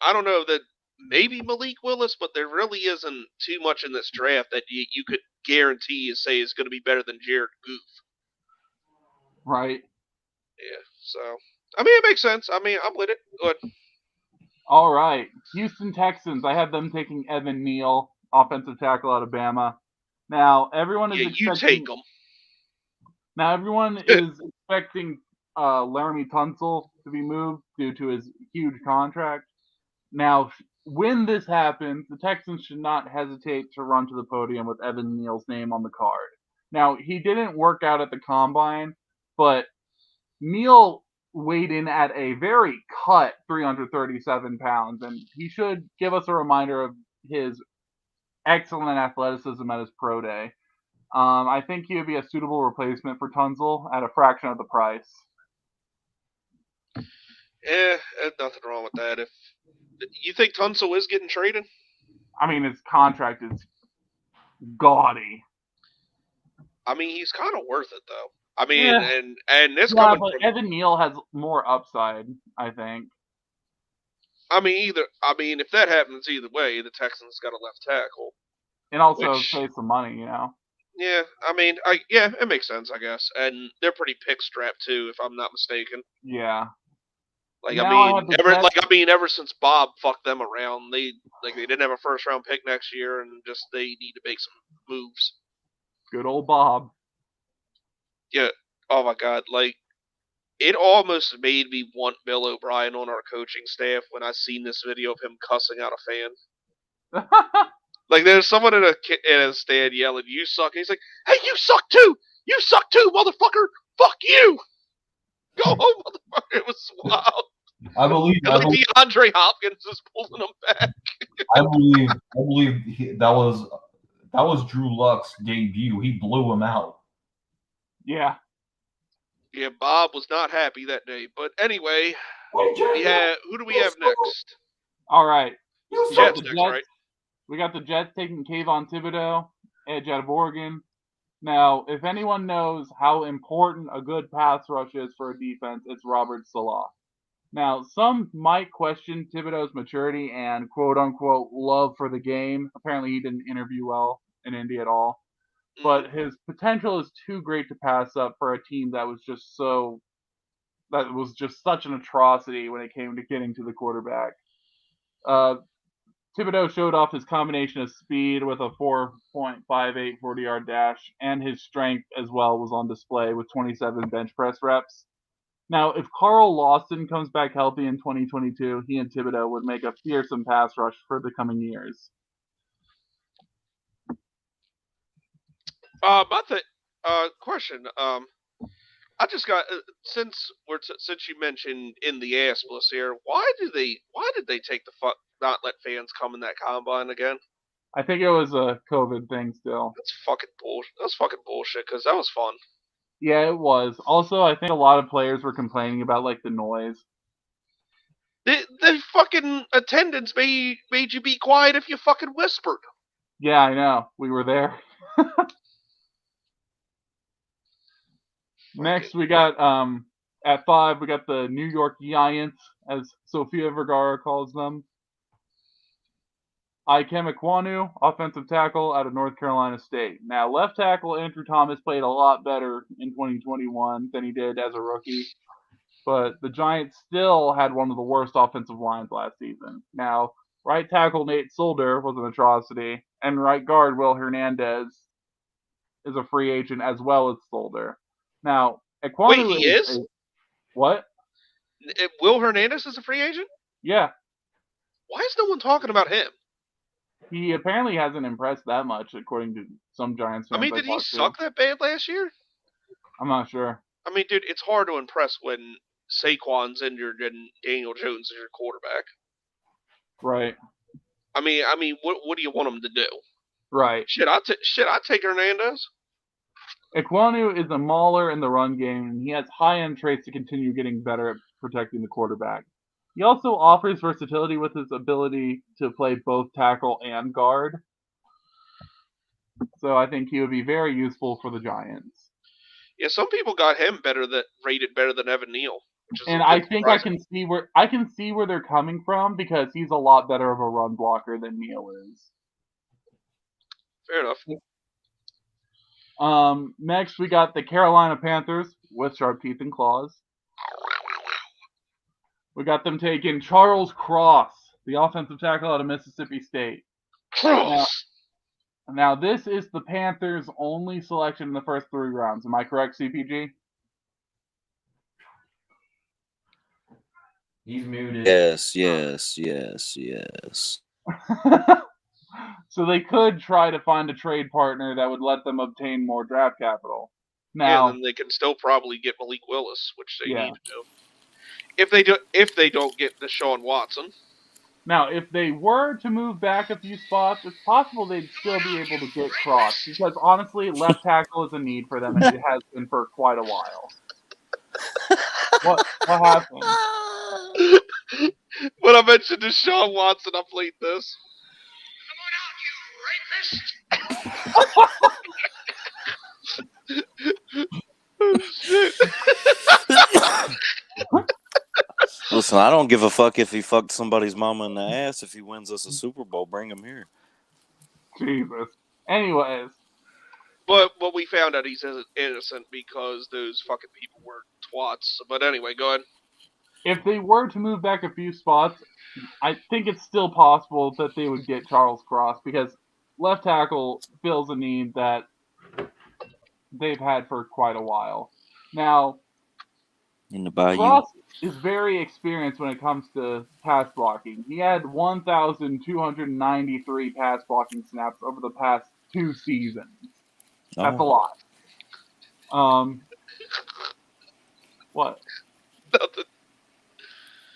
I don't know, that maybe Malik Willis, but there really isn't too much in this draft that you could guarantee say is going to be better than Jared Goff. Right. Yeah. So I mean, it makes sense. I mean, I'm with it. Good. All right, Houston Texans. I have them taking Evan Neal, offensive tackle out of Bama. Now, everyone is expecting... you take them. Now, everyone is expecting Laramie Tunsil to be moved due to his huge contract. Now, when this happens, the Texans should not hesitate to run to the podium with Evan Neal's name on the card. Now, he didn't work out at the Combine, but Neal weighed in at a very cut 337 pounds, and he should give us a reminder of his excellent athleticism at his pro day. I think he would be a suitable replacement for Tunsil at a fraction of the price. Yeah, there's nothing wrong with that. If you think Tunsil is getting traded, I mean, his contract is gaudy. I mean, he's kind of worth it though. I mean, and this coming but from Evan Neal has more upside, I think. I mean, if that happens either way, the Texans got a left tackle. And also save some money, you know. Yeah, I mean, it makes sense, I guess. And they're pretty pick strapped too, if I'm not mistaken. Yeah. Ever since Bob fucked them around, they didn't have a first round pick next year, and just they need to make some moves. Good old Bob. Yeah. Oh my God. Like, it almost made me want Bill O'Brien on our coaching staff when I seen this video of him cussing out a fan. Like, there's someone in a stand yelling, "You suck." And he's like, "Hey, you suck too! You suck too, motherfucker! Fuck you! Go home, motherfucker!" It was wild. I believe DeAndre Hopkins is pulling him back. I believe that was Drew Luck's debut. He blew him out. Yeah. Yeah, Bob was not happy that day. But anyway, who do we have next? All right. Jets next, right? We got the Jets taking Kayvon Thibodeau, edge out of Oregon. Now, if anyone knows how important a good pass rush is for a defense, it's Robert Salah. Now, some might question Thibodeau's maturity and quote-unquote love for the game. Apparently, he didn't interview well in Indy at all. But his potential is too great to pass up for a team that was just such an atrocity when it came to getting to the quarterback. Thibodeau showed off his combination of speed with a 4.58 40-yard dash, and his strength as well was on display with 27 bench press reps. Now, if Carl Lawson comes back healthy in 2022, he and Thibodeau would make a fearsome pass rush for the coming years. Question. I just got since you mentioned in the ass list here, why did they take the fuck not let fans come in that combine again? I think it was a COVID thing still. That's fucking bullshit. That's fucking bullshit because that was fun. Yeah, it was. Also, I think a lot of players were complaining about like the noise. The fucking attendants made you be quiet if you fucking whispered. Yeah, I know. We were there. Next, we got at 5, we got the New York Giants, as Sofia Vergara calls them. Ikem Ekwonu, offensive tackle out of North Carolina State. Now, left tackle Andrew Thomas played a lot better in 2021 than he did as a rookie, but the Giants still had one of the worst offensive lines last season. Now, right tackle Nate Solder was an atrocity, and right guard Will Hernandez is a free agent as well as Solder. Now, Ekwonu Wait, he is? What? Will Hernandez is a free agent? Yeah. Why is no one talking about him? He apparently hasn't impressed that much, according to some Giants fans. I mean, did he suck that bad last year? I'm not sure. I mean, dude, it's hard to impress when Saquon's injured and Daniel Jones is your quarterback. Right. I mean, what do you want him to do? Right. I'd take Hernandez. Ekwonu is a mauler in the run game, and he has high-end traits to continue getting better at protecting the quarterback. He also offers versatility with his ability to play both tackle and guard. So I think he would be very useful for the Giants. Yeah, some people got him rated better than Evan Neal. And I think I can see where they're coming from because he's a lot better of a run blocker than Neal is. Fair enough. Next, we got the Carolina Panthers with sharp teeth and claws. We got them taking Charles Cross, the offensive tackle out of Mississippi State. Now, this is the Panthers' only selection in the first 3 rounds. Am I correct, CPG? He's muted. Yes. So they could try to find a trade partner that would let them obtain more draft capital. Now, yeah, then they can still probably get Malik Willis, which they need to do. If they don't get Deshaun Watson. Now, if they were to move back a few spots, it's possible they'd still be able to get Cross. Because honestly, left tackle is a need for them, and it has been for quite a while. What happened? When I mentioned Deshaun Watson, I played this. Oh, shit. Listen, I don't give a fuck if he fucked somebody's mama in the ass. If he wins us a Super Bowl, bring him here. Jesus. Anyways. But we found out he's innocent because those fucking people were twats. But anyway, go ahead. If they were to move back a few spots, I think it's still possible that they would get Charles Cross because left tackle fills a need that they've had for quite a while. Now, in the Bayou. Cross is very experienced when it comes to pass blocking. He had 1,293 pass blocking snaps over the past 2 seasons. That's a lot. What? Nothing.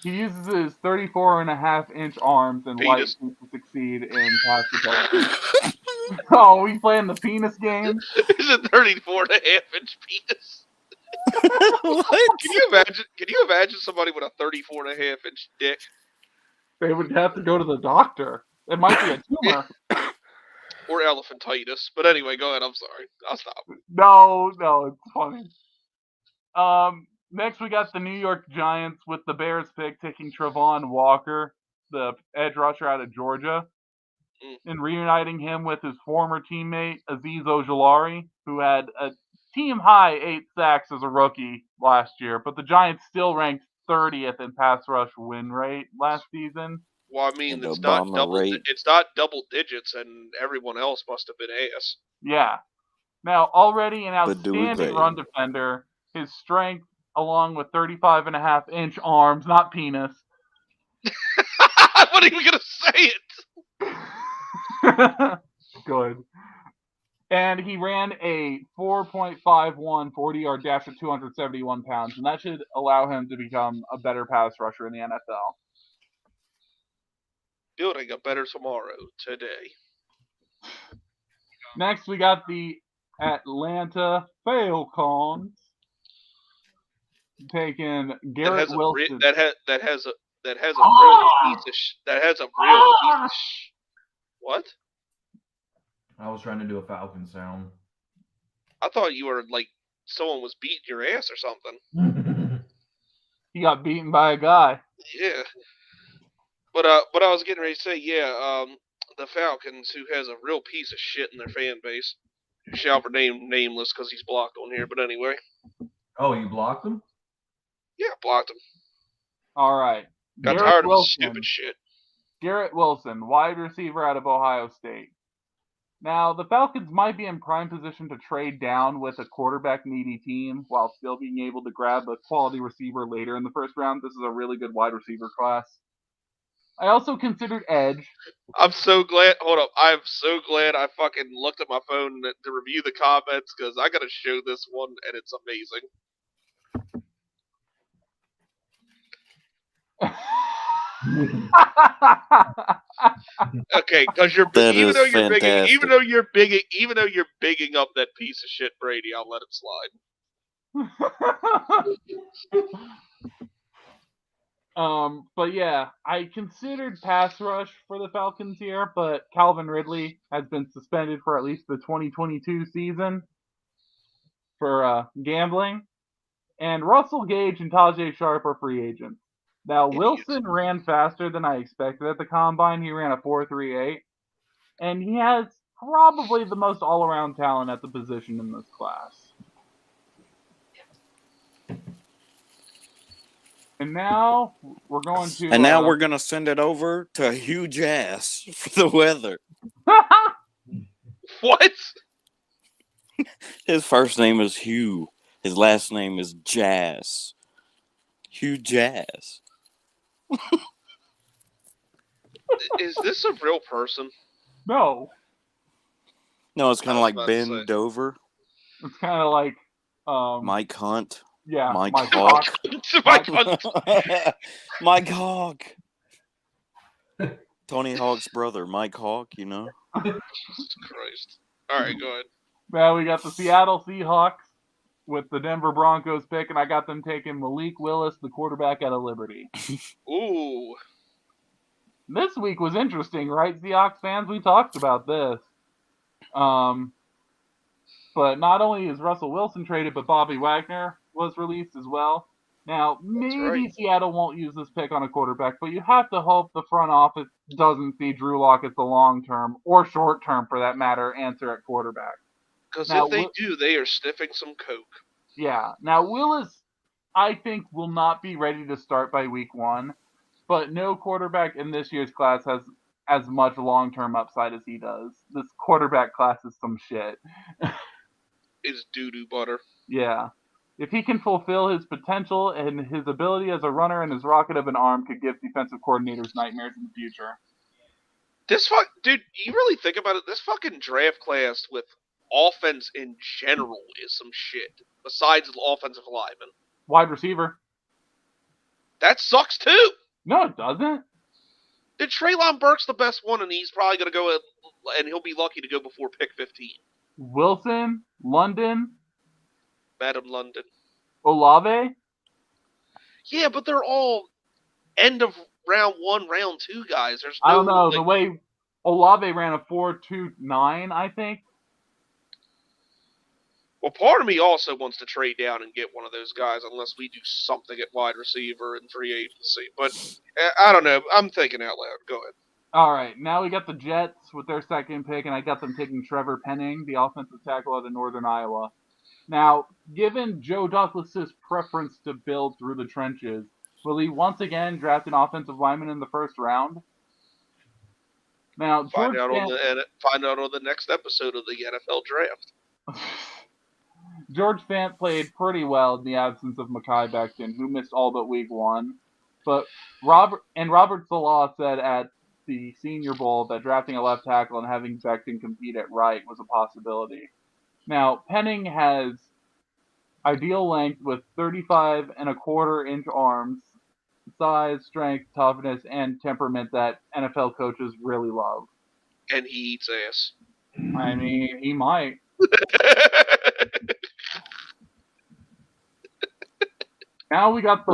He uses his 34.5-inch arms and light feet to succeed in pass protection. Oh, we playing the penis game? It's a 34.5-inch penis. What? Can you imagine somebody with a 34.5-inch dick? They would have to go to the doctor. It might be a tumor. Or elephantitis. But anyway, go ahead. I'm sorry. I'll stop. No, it's funny. Next, we got the New York Giants with the Bears pick taking Travon Walker, the edge rusher out of Georgia, and reuniting him with his former teammate Azeez Ojulari, who had a team-high 8 sacks as a rookie last year, but the Giants still ranked 30th in pass rush win rate last season. Well, I mean, And it's not Obama rate. It's not double digits, and everyone else must have been ass. Yeah. Now, already an But do we outstanding pay? run defender, his strength, along with 35.5-inch arms, not penis. I wasn't even gonna say it. Good. And he ran a 4.51 40-yard dash at 271 pounds, and that should allow him to become a better pass rusher in the NFL. Building a better tomorrow today. Next, we got the Atlanta Falcons taking Garrett Wilson. That has a real piece of What? I was trying to do a Falcon sound. I thought you were like someone was beating your ass or something. He got beaten by a guy. Yeah. But I was getting ready to say, the Falcons, who has a real piece of shit in their fan base, shall remain nameless because he's blocked on here. But anyway. Oh, you blocked him? Yeah, blocked him. All right. Got tired of his stupid shit. Garrett Wilson, wide receiver out of Ohio State. Now, the Falcons might be in prime position to trade down with a quarterback-needy team while still being able to grab a quality receiver later in the first round. This is a really good wide receiver class. I also considered edge. I'm so glad. Hold up. I'm so glad I fucking looked at my phone to review the comments because I got to show this one and it's amazing. Okay, because even though you're bigging up that piece of shit Brady, I'll let it slide. But yeah, I considered pass rush for the Falcons here, but Calvin Ridley has been suspended for at least the 2022 season for gambling, and Russell Gage and Tajay Sharp are free agents. Now, Wilson ran faster than I expected at the Combine. He ran a 4.38, and he has probably the most all-around talent at the position in this class. And now we're going to... And now we're going to send it over to Huge Ass for the weather. What? His first name is Hugh. His last name is Jazz. Hugh Jazz. Is this a real person? No. No, it's kind of like Ben Dover. It's kind of like... Mike Hunt. Yeah, Mike Hawk. Mike Hunt. Mike Hawk. Tony Hawk's brother, Mike Hawk, you know? Jesus Christ. All right, go ahead. Well, we got the Seattle Seahawks with the Denver Broncos pick, and I got them taking Malik Willis, the quarterback out of Liberty. Ooh. This week was interesting, right, Seahawks fans? We talked about this. But not only is Russell Wilson traded, but Bobby Wagner was released as well. Now, maybe Seattle won't use this pick on a quarterback, but you have to hope the front office doesn't see Drew Lock as the long-term, or short-term for that matter, answer at quarterback. Because if they do, they are sniffing some coke. Yeah. Now, Willis, I think, will not be ready to start by week 1, but no quarterback in this year's class has as much long-term upside as he does. This quarterback class is some shit. It's doo-doo butter. Yeah. If he can fulfill his potential and his ability as a runner and his rocket of an arm could give defensive coordinators nightmares in the future. Dude, you really think about it, this fucking draft class with offense in general is some shit, besides the offensive lineman. Wide receiver. That sucks too! No, it doesn't. Dude, Treylon Burke's the best one, and he's probably going to go, and he'll be lucky to go before pick 15. Wilson, London, Madam London. Olave? Yeah, but they're all end of round 1, round 2 guys. There's no, I don't know. The way Olave ran a 4.29, I think. Well, part of me also wants to trade down and get one of those guys unless we do something at wide receiver and free agency. But I don't know. I'm thinking out loud. Go ahead. All right. Now we got the Jets with their second pick, and I got them taking Trevor Penning, the offensive tackle out of Northern Iowa. Now, given Joe Douglas's preference to build through the trenches, will he once again draft an offensive lineman in the first round? Now, find out on the next episode of the NFL draft. George Fant played pretty well in the absence of Mekhi Becton, who missed all but week 1. But Robert Salah said at the Senior Bowl that drafting a left tackle and having Becton compete at right was a possibility. Now, Penning has ideal length with 35 and a quarter inch arms, size, strength, toughness, and temperament that NFL coaches really love. And he eats ass. I mean, he might. Now we got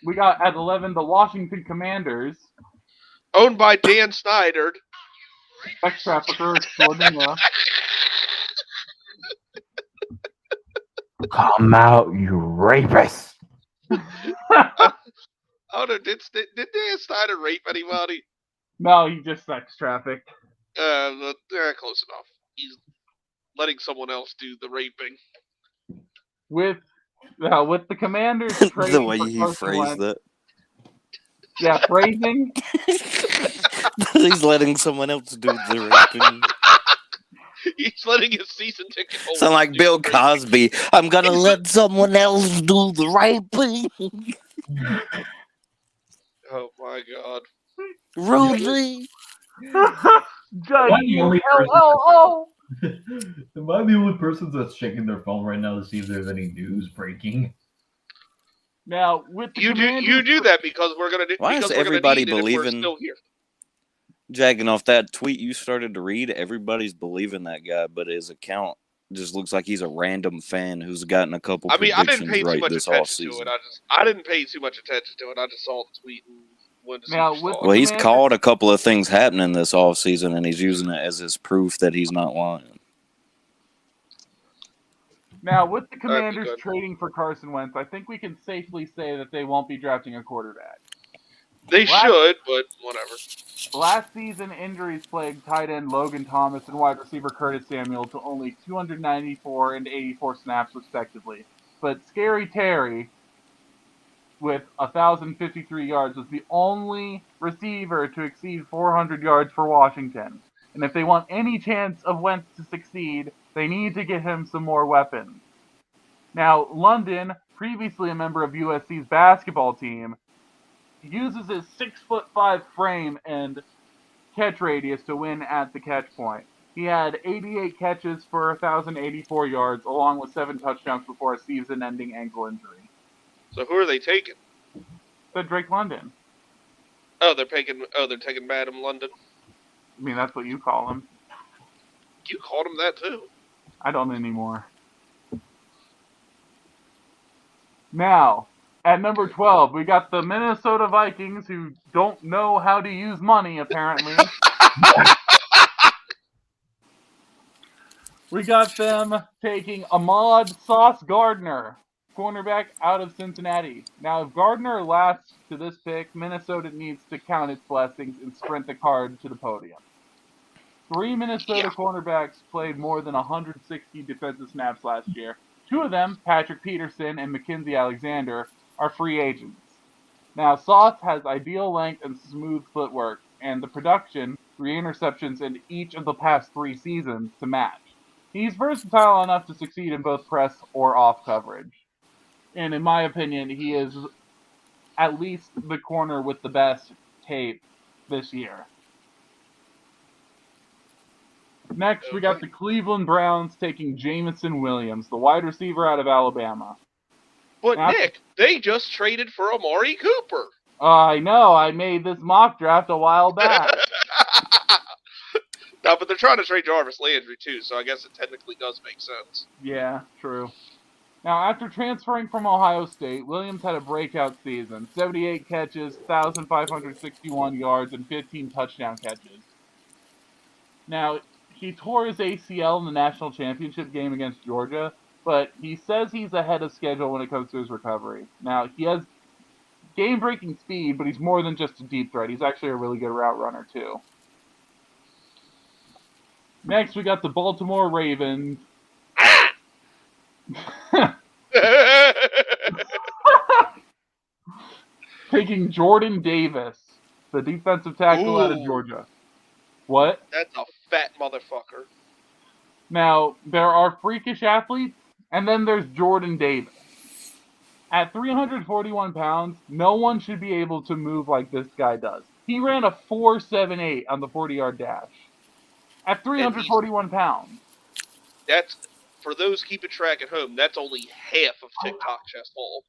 we got at 11 the Washington Commanders. Owned by Dan Snyder. Sex trafficker extraordinaire. Come out, you rapist! Oh no, did Dan Snyder rape anybody? No, he just sex trafficked. Close enough. He's letting someone else do the raping. With the Commanders trading the way for you phrased it. Yeah, phrasing. He's letting someone else do the raping. He's letting his season ticket holder Sound like Bill Cosby. I'm gonna let someone else do the raping. Oh my God. Rudy. Am I the only person that's checking their phone right now to see if there's any news breaking? Now, with the you do that because we're gonna do. Why is everybody believing? Still here. Jagging off that tweet you started to read, everybody's believing that guy, but his account just looks like he's a random fan who's gotten a couple. I mean, I didn't pay right too much attention to it. I didn't pay too much attention to it. I just saw the tweet and wanted to see. Well, he's called a couple of things happening this offseason, and he's using it as his proof that he's not lying. Now, with the Commanders trading for Carson Wentz, I think we can safely say that they won't be drafting a quarterback. They should, but whatever. Last season, injuries plagued tight end Logan Thomas and wide receiver Curtis Samuel to only 294 and 84 snaps, respectively. But Scary Terry, with 1,053 yards, was the only receiver to exceed 400 yards for Washington. And if they want any chance of Wentz to succeed, they need to get him some more weapons. Now, London, previously a member of USC's basketball team, uses his 6'5" frame and catch radius to win at the catch point. He had 88 catches for 1,084 yards, along with 7 touchdowns before a season-ending ankle injury. So who are they taking? The Drake London. Oh, they're taking Madam London. I mean, that's what you call him. You called him that too. I don't anymore. Now, at number 12, we got the Minnesota Vikings, who don't know how to use money, apparently. We got them taking Ahmad Sauce Gardner, cornerback out of Cincinnati. Now, if Gardner lasts to this pick, Minnesota needs to count its blessings and sprint the card to the podium. 3 Minnesota cornerbacks played more than 160 defensive snaps last year. 2 of them, Patrick Peterson and Mackenzie Alexander, are free agents. Now, Sauce has ideal length and smooth footwork, and the production, 3 interceptions in each of the past 3 seasons, to match. He's versatile enough to succeed in both press or off coverage. And in my opinion, he is at least the corner with the best tape this year. Next, we got the Cleveland Browns taking Jameson Williams, the wide receiver out of Alabama. But Nick, they just traded for Amari Cooper. I know. I made this mock draft a while back. No, but they're trying to trade Jarvis Landry too, so I guess it technically does make sense. Yeah, true. Now, after transferring from Ohio State, Williams had a breakout season. 78 catches, 1,561 yards, and 15 touchdown catches. Now, he tore his ACL in the national championship game against Georgia, but he says he's ahead of schedule when it comes to his recovery. Now, he has game-breaking speed, but he's more than just a deep threat. He's actually a really good route runner, too. Next, we got the Baltimore Ravens. Taking Jordan Davis, the defensive tackle out of Georgia. What? That's a fat motherfucker. Now, there are freakish athletes, and then there's Jordan Davis. At 341 pounds, no one should be able to move like this guy does. He ran a 4.78 on the 40-yard dash. At 341 pounds. That's, for those keeping track at home, that's only half of TikTok chest hole.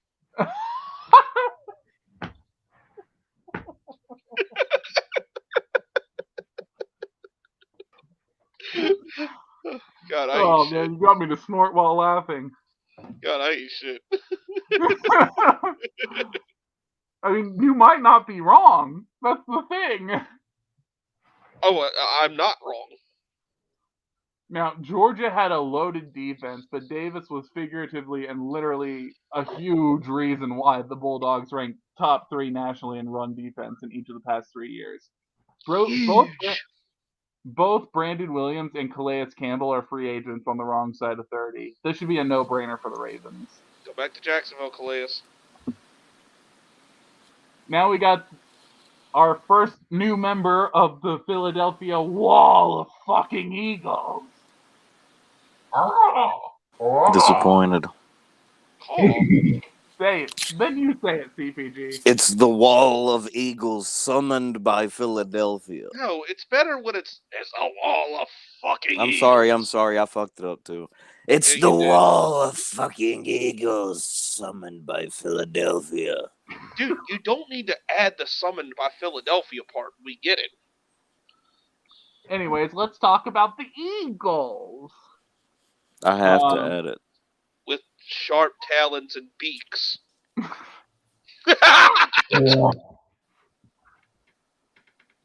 God, I oh, eat man, shit. you got me to snort while laughing. God, I eat shit. I mean, you might not be wrong. That's the thing. Oh, I'm not wrong. Now, Georgia had a loaded defense, but Davis was figuratively and literally a huge reason why the Bulldogs ranked top 3 nationally in run defense in each of the past 3 years. Both Brandon Williams and Calais Campbell are free agents on the wrong side of 30. This should be a no-brainer for the Ravens. Go back to Jacksonville, Calais. Now we got our first new member of the Philadelphia Wall of fucking Eagles. Disappointed. Say it. Then you say it, CPG. It's the Wall of Eagles summoned by Philadelphia. No, it's better when it's a wall of fucking I'm Eagles. sorry, I fucked it up too. It's Yeah, the Wall of fucking Eagles summoned by Philadelphia. Dude, you don't need to add the summoned by Philadelphia part. We get it. Anyways, let's talk about the Eagles. I have to add it. With sharp talons and beaks.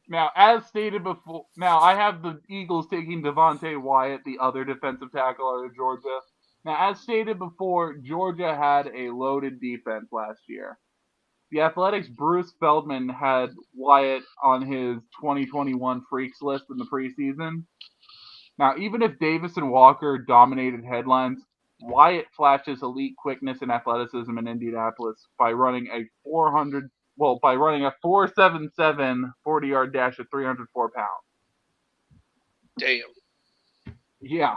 Now, as stated before, I have the Eagles taking Devontae Wyatt, the other defensive tackle out of Georgia. Now, as stated before, Georgia had a loaded defense last year. The Athletics' Bruce Feldman had Wyatt on his 2021 freaks list in the preseason. Now, even if Davis and Walker dominated headlines, Wyatt flashed his elite quickness and athleticism in Indianapolis by running a 4.77 40-yard dash at 304 pounds. Damn. Yeah.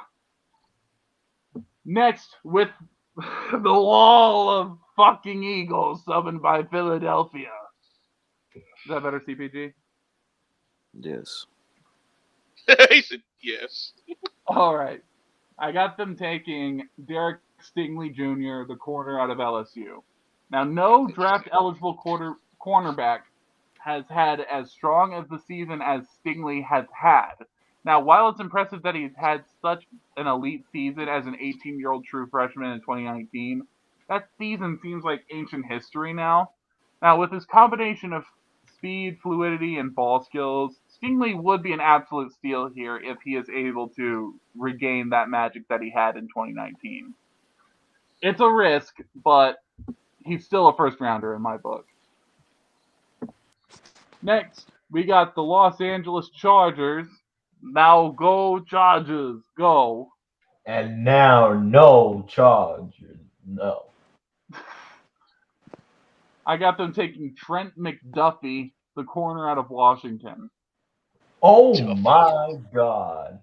Next, with the Wall of fucking Eagles summoned by Philadelphia. Is that better, CPG? Yes. He said yes. All right. I got them taking Derek Stingley Jr., the corner out of LSU. Now, no draft-eligible cornerback has had as strong as the season as Stingley has had. Now, while it's impressive that he's had such an elite season as an 18-year-old true freshman in 2019, that season seems like ancient history now. Now, with his combination of speed, fluidity, and ball skills, Stingley would be an absolute steal here if he is able to regain that magic that he had in 2019. It's a risk, but he's still a first-rounder in my book. Next, we got the Los Angeles Chargers. Now go Chargers, go. And now no Chargers, no. I got them taking Trent McDuffie, the corner out of Washington. Oh my God.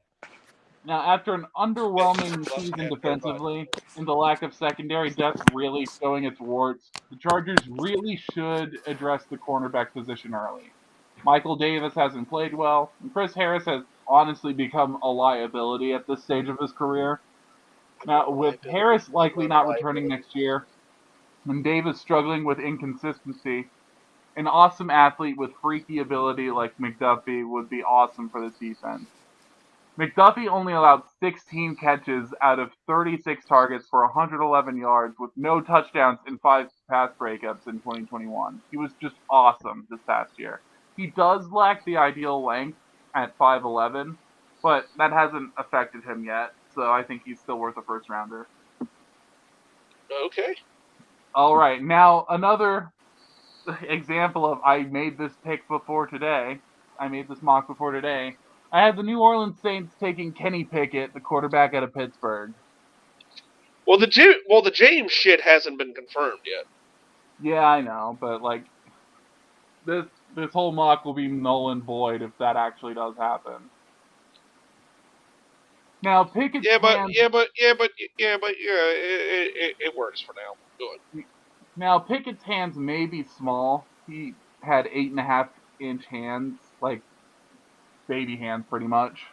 Now, after an underwhelming season defensively and the lack of secondary depth really showing its warts, the Chargers really should address the cornerback position early. Michael Davis hasn't played well, and Chris Harris has honestly become a liability at this stage of his career. Now, with Harris likely not returning next year, and Davis struggling with inconsistency, an awesome athlete with freaky ability like McDuffie would be awesome for this defense. McDuffie only allowed 16 catches out of 36 targets for 111 yards with no touchdowns and 5 pass breakups in 2021. He was just awesome this past year. He does lack the ideal length at 5'11", but that hasn't affected him yet, so I think he's still worth a first rounder. Okay. All right, now another example of I made this pick before today. I made this mock before today. I had the New Orleans Saints taking Kenny Pickett, the quarterback out of Pittsburgh. Well, the James shit hasn't been confirmed yet. Yeah, I know, but like this this whole mock will be null and void if that actually does happen. Now, Pickett's it works for now. Good. Now, Pickett's hands may be small. He had 8.5-inch hands, like baby hands, pretty much.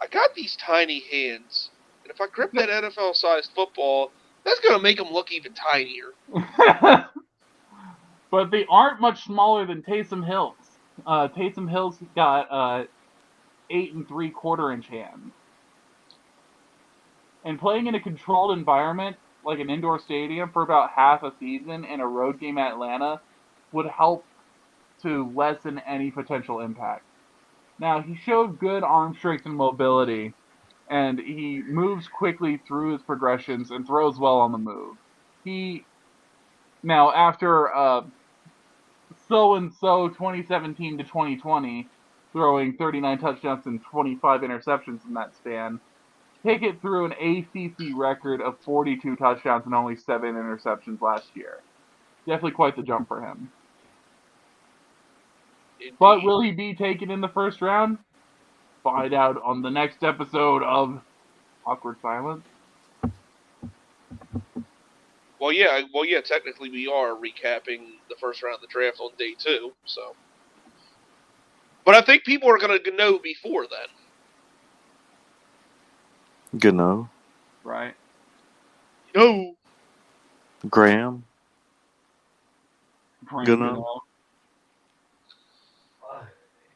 I got these tiny hands, and if I grip that NFL-sized football, that's going to make them look even tinier. But they aren't much smaller than Taysom Hill's. Taysom Hill's got 8.75-inch hands. And playing in a controlled environment, like an indoor stadium, for about half a season in a road game at Atlanta would help to lessen any potential impact. Now, he showed good arm strength and mobility, and he moves quickly through his progressions and throws well on the move. Now, after so-and-so 2017 to 2020, throwing 39 touchdowns and 25 interceptions in that span, Pickett threw an ACC record of 42 touchdowns and only 7 interceptions last year. Definitely quite the jump for him. Indeed. But will he be taken in the first round? Find out on the next episode of Awkward Silence. Well, yeah. Technically, we are recapping the first round of the draft on day 2. So, but I think people are going to know before then. Gano. Right. No. Graham. Gano.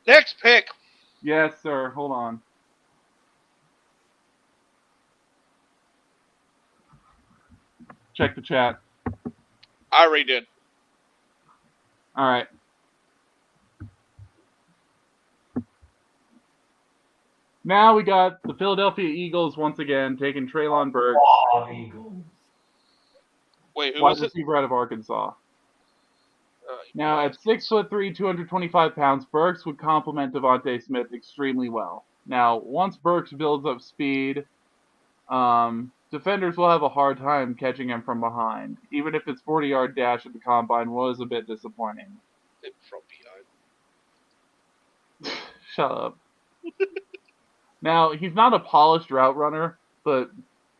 Next pick. Yes, sir. Hold on. Check the chat. I already did. All right. Now we got the Philadelphia Eagles once again taking Treylon Burks. Oh, Eagles. Wait, who wide was it? receiver out of Arkansas. Now, at 6'3", 225 pounds, Burks would complement Devontae Smith extremely well. Now, once Burks builds up speed, defenders will have a hard time catching him from behind, even if his 40-yard dash at the Combine was a bit disappointing. From behind. Shut up. Now, he's not a polished route runner, but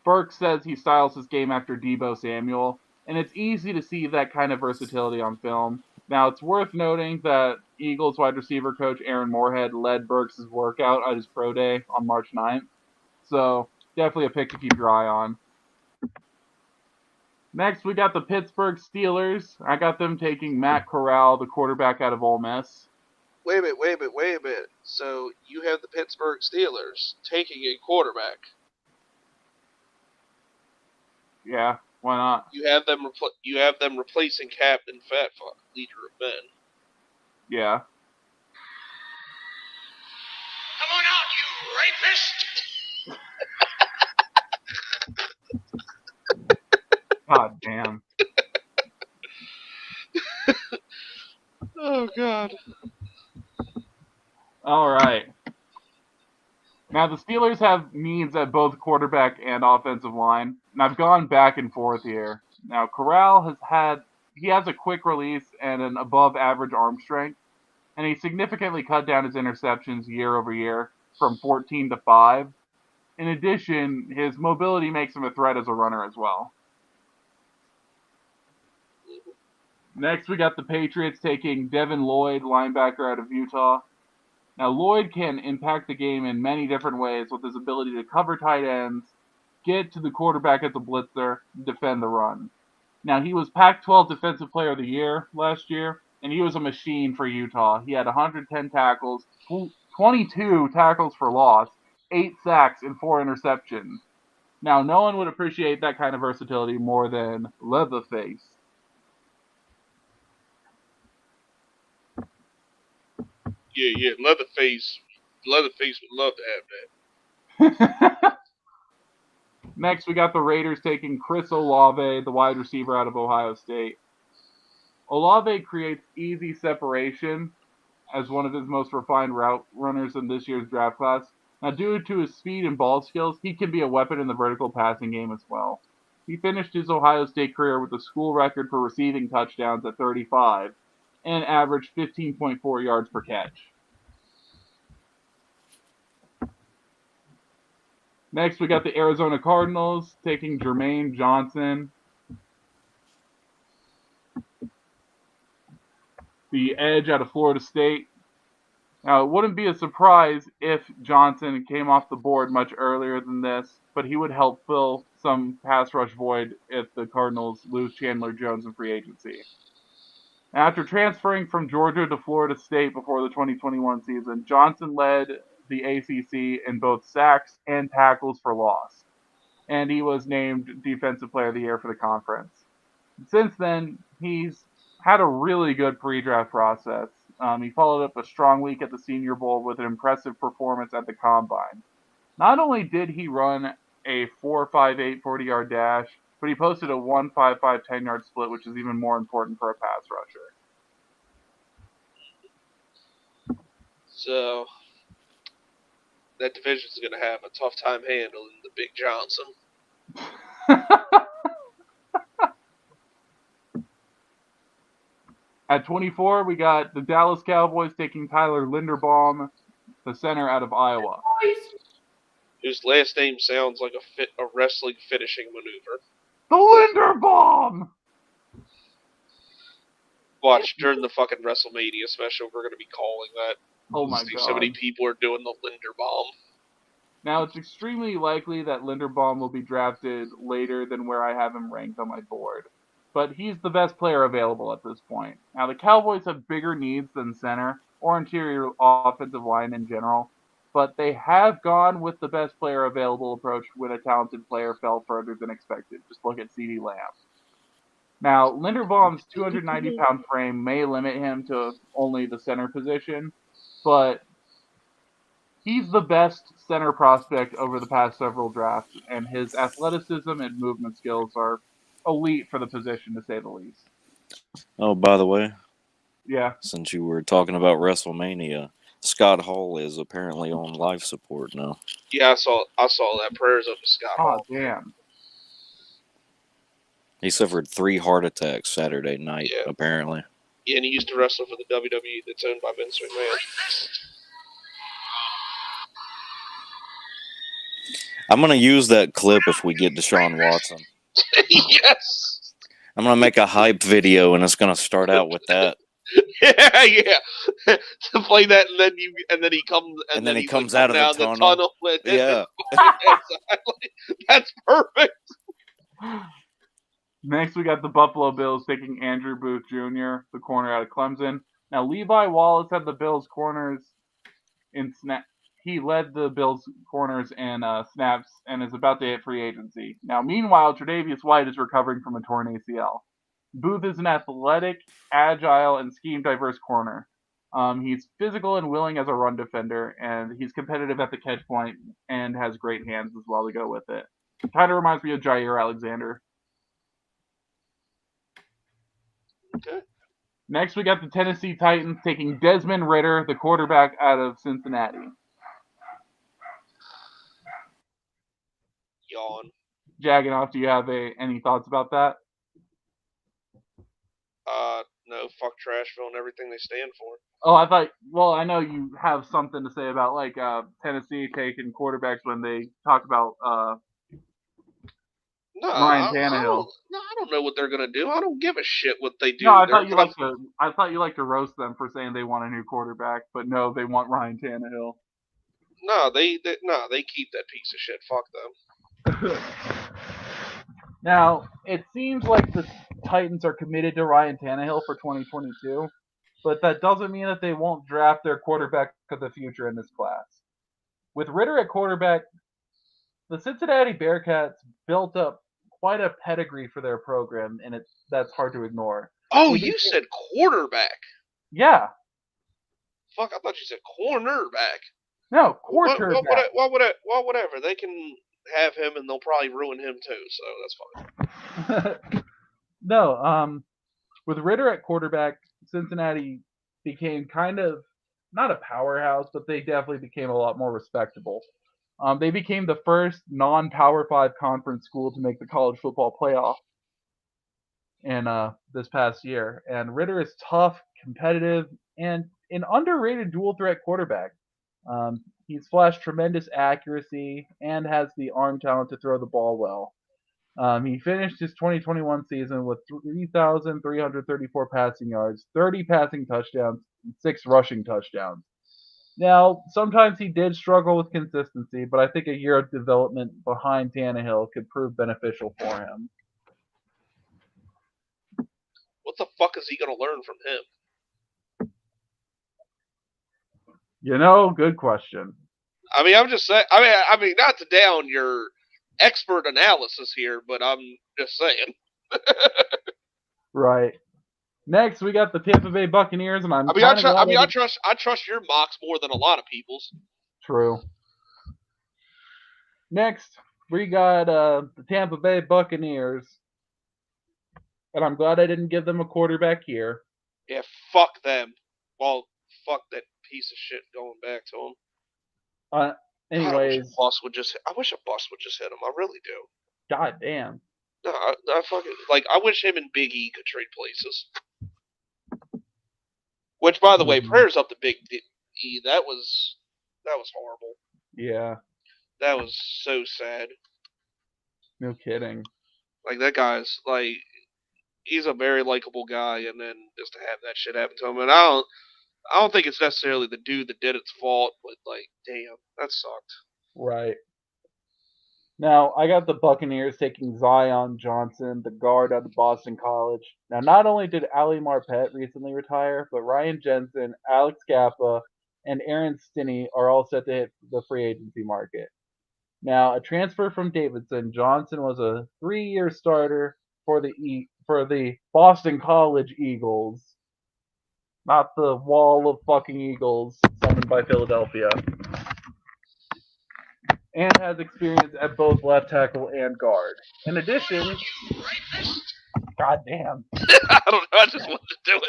Burks says he styles his game after Deebo Samuel, and it's easy to see that kind of versatility on film. Now, it's worth noting that Eagles wide receiver coach Aaron Moorhead led Burks' workout at his pro day on March 9th, so definitely a pick to keep your eye on. Next, we got the Pittsburgh Steelers. I got them taking Matt Corral, the quarterback out of Ole Miss. Wait a minute. So you have the Pittsburgh Steelers taking a quarterback. Yeah, why not? You have them replacing Captain Fatfuck, leader of men. Yeah. Come on out, you rapist! God damn. Oh, God. All right. Now, the Steelers have needs at both quarterback and offensive line, and I've gone back and forth here. Now, Corral has a quick release and an above-average arm strength, and he significantly cut down his interceptions year over year from 14 to 5. In addition, his mobility makes him a threat as a runner as well. Next, we got the Patriots taking Devin Lloyd, linebacker out of Utah. Now, Lloyd can impact the game in many different ways with his ability to cover tight ends, get to the quarterback as a blitzer, and defend the run. Now, he was Pac-12 Defensive Player of the Year last year, and he was a machine for Utah. He had 110 tackles, 22 tackles for loss, 8 sacks, and 4 interceptions. Now, no one would appreciate that kind of versatility more than Leatherface. Yeah, Leatherface would love to have that. Next, we got the Raiders taking Chris Olave, the wide receiver out of Ohio State. Olave creates easy separation as one of his most refined route runners in this year's draft class. Now, due to his speed and ball skills, he can be a weapon in the vertical passing game as well. He finished his Ohio State career with a school record for receiving touchdowns at 35, and averaged 15.4 yards per catch. Next, we got the Arizona Cardinals taking Jermaine Johnson, the edge out of Florida State. Now, it wouldn't be a surprise if Johnson came off the board much earlier than this, but he would help fill some pass rush void if the Cardinals lose Chandler Jones in free agency. After transferring from Georgia to Florida State before the 2021 season, Johnson led the ACC in both sacks and tackles for loss, and he was named Defensive Player of the Year for the conference. Since then, he's had a really good pre-draft process. He followed up a strong week at the Senior Bowl with an impressive performance at the Combine. Not only did he run a 4.58 40-yard dash, but he posted a 1.55 10-yard split, which is even more important for a pass rusher. So that division's going to have a tough time handling the Big Johnson. At 24, we got the Dallas Cowboys taking Tyler Linderbaum, the center out of Iowa. Whose last name sounds like a wrestling finishing maneuver. The Linderbaum! Watch, during the fucking WrestleMania special, we're going to be calling that. Oh my god. So many people are doing the Linderbaum. Now, it's extremely likely that Linderbaum will be drafted later than where I have him ranked on my board. But he's the best player available at this point. Now, the Cowboys have bigger needs than center or interior offensive line in general, but they have gone with the best player available approach when a talented player fell further than expected. Just look at CeeDee Lamb. Now, Linderbaum's 290-pound frame may limit him to only the center position, but he's the best center prospect over the past several drafts, and his athleticism and movement skills are elite for the position, to say the least. Oh, by the way, yeah, since you were talking about WrestleMania, Scott Hall is apparently on life support now. Yeah, I saw that. Prayers up to Scott Hall. Oh, damn. He suffered 3 heart attacks Saturday night, apparently. Yeah, and he used to wrestle for the WWE that's owned by Vince McMahon. I'm going to use that clip if we get Deshaun Watson. Yes! I'm going to make a hype video, and it's going to start out with that. Yeah. To play that, and then he comes, and then he comes out of the tunnel. Yeah. Exactly. That's perfect. Next, we got the Buffalo Bills taking Andrew Booth Jr., the corner out of Clemson. Now, Levi Wallace had the Bills corners in snap. He led the Bills corners in snaps and is about to hit free agency. Now, meanwhile, Tre'Davious White is recovering from a torn ACL. Booth is an athletic, agile, and scheme-diverse corner. He's physical and willing as a run defender, and he's competitive at the catch point and has great hands as well to go with it. Kind of reminds me of Jair Alexander. Okay. Next, we got the Tennessee Titans taking Desmond Ridder, the quarterback out of Cincinnati. Yawn. Jagganoff, do you have any thoughts about that? No, fuck Trashville and everything they stand for. Oh, I know you have something to say about, like, Tennessee taking quarterbacks when they talk about Ryan Tannehill. I don't know what they're gonna do. I don't give a shit what they do. No, I thought you liked to roast them for saying they want a new quarterback, but no, they want Ryan Tannehill. No, they keep that piece of shit. Fuck them. Now, it seems like the Titans are committed to Ryan Tannehill for 2022, but that doesn't mean that they won't draft their quarterback of the future in this class. With Ridder at quarterback, the Cincinnati Bearcats built up quite a pedigree for their program, and that's hard to ignore. Oh, you said quarterback. Yeah. Fuck, I thought you said cornerback. No, quarterback. Well, whatever. They can have him, and they'll probably ruin him too, so that's fine. No, with Ridder at quarterback, Cincinnati became kind of, not a powerhouse, but they definitely became a lot more respectable. They became the first non-Power 5 conference school to make the college football playoff in this past year. And Ridder is tough, competitive, and an underrated dual threat quarterback. He's flashed tremendous accuracy and has the arm talent to throw the ball well. He finished his 2021 season with 3,334 passing yards, 30 passing touchdowns, and 6 rushing touchdowns. Now, sometimes he did struggle with consistency, but I think a year of development behind Tannehill could prove beneficial for him. What the fuck is he going to learn from him? Good question. I mean, I'm just saying. I mean, not to down your expert analysis here, but I'm just saying. Right. Next, we got the Tampa Bay Buccaneers, and I trust your mocks more than a lot of people's. True. Next, we got the Tampa Bay Buccaneers, and I'm glad I didn't give them a quarterback here. Yeah, fuck them. Well, fuck that piece of shit going back to them. Anyways, I wish a bus would just hit him. I really do. God damn. No, I fucking I wish him and Big E could trade places. Which, by the way, prayers up to Big E. That was horrible. Yeah. That was so sad. No kidding. Like, that guy's he's a very likable guy, and then just to have that shit happen to him, and I don't think it's necessarily the dude that did its fault, but damn, that sucked. Right. Now, I got the Buccaneers taking Zion Johnson, the guard out of Boston College. Now, not only did Ali Marpet recently retire, but Ryan Jensen, Alex Kappa, and Aaron Stinney are all set to hit the free agency market. Now, a transfer from Davidson, Johnson was a 3-year starter for the Boston College Eagles, not the wall of fucking Eagles summoned by Philadelphia, and has experience at both left tackle and guard. In addition, God damn. I don't know, I just wanted to do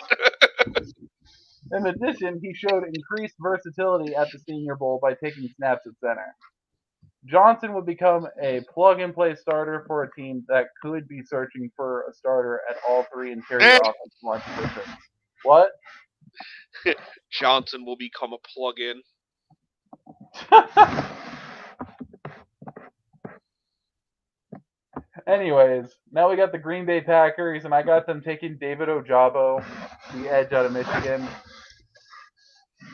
it. In addition, he showed increased versatility at the Senior Bowl by taking snaps at center. Johnson would become a plug-and-play starter for a team that could be searching for a starter at all 3 interior offensive line positions. What? Johnson will become a plug-in. Anyways, now we got the Green Bay Packers, and I got them taking David Ojabo, the edge out of Michigan.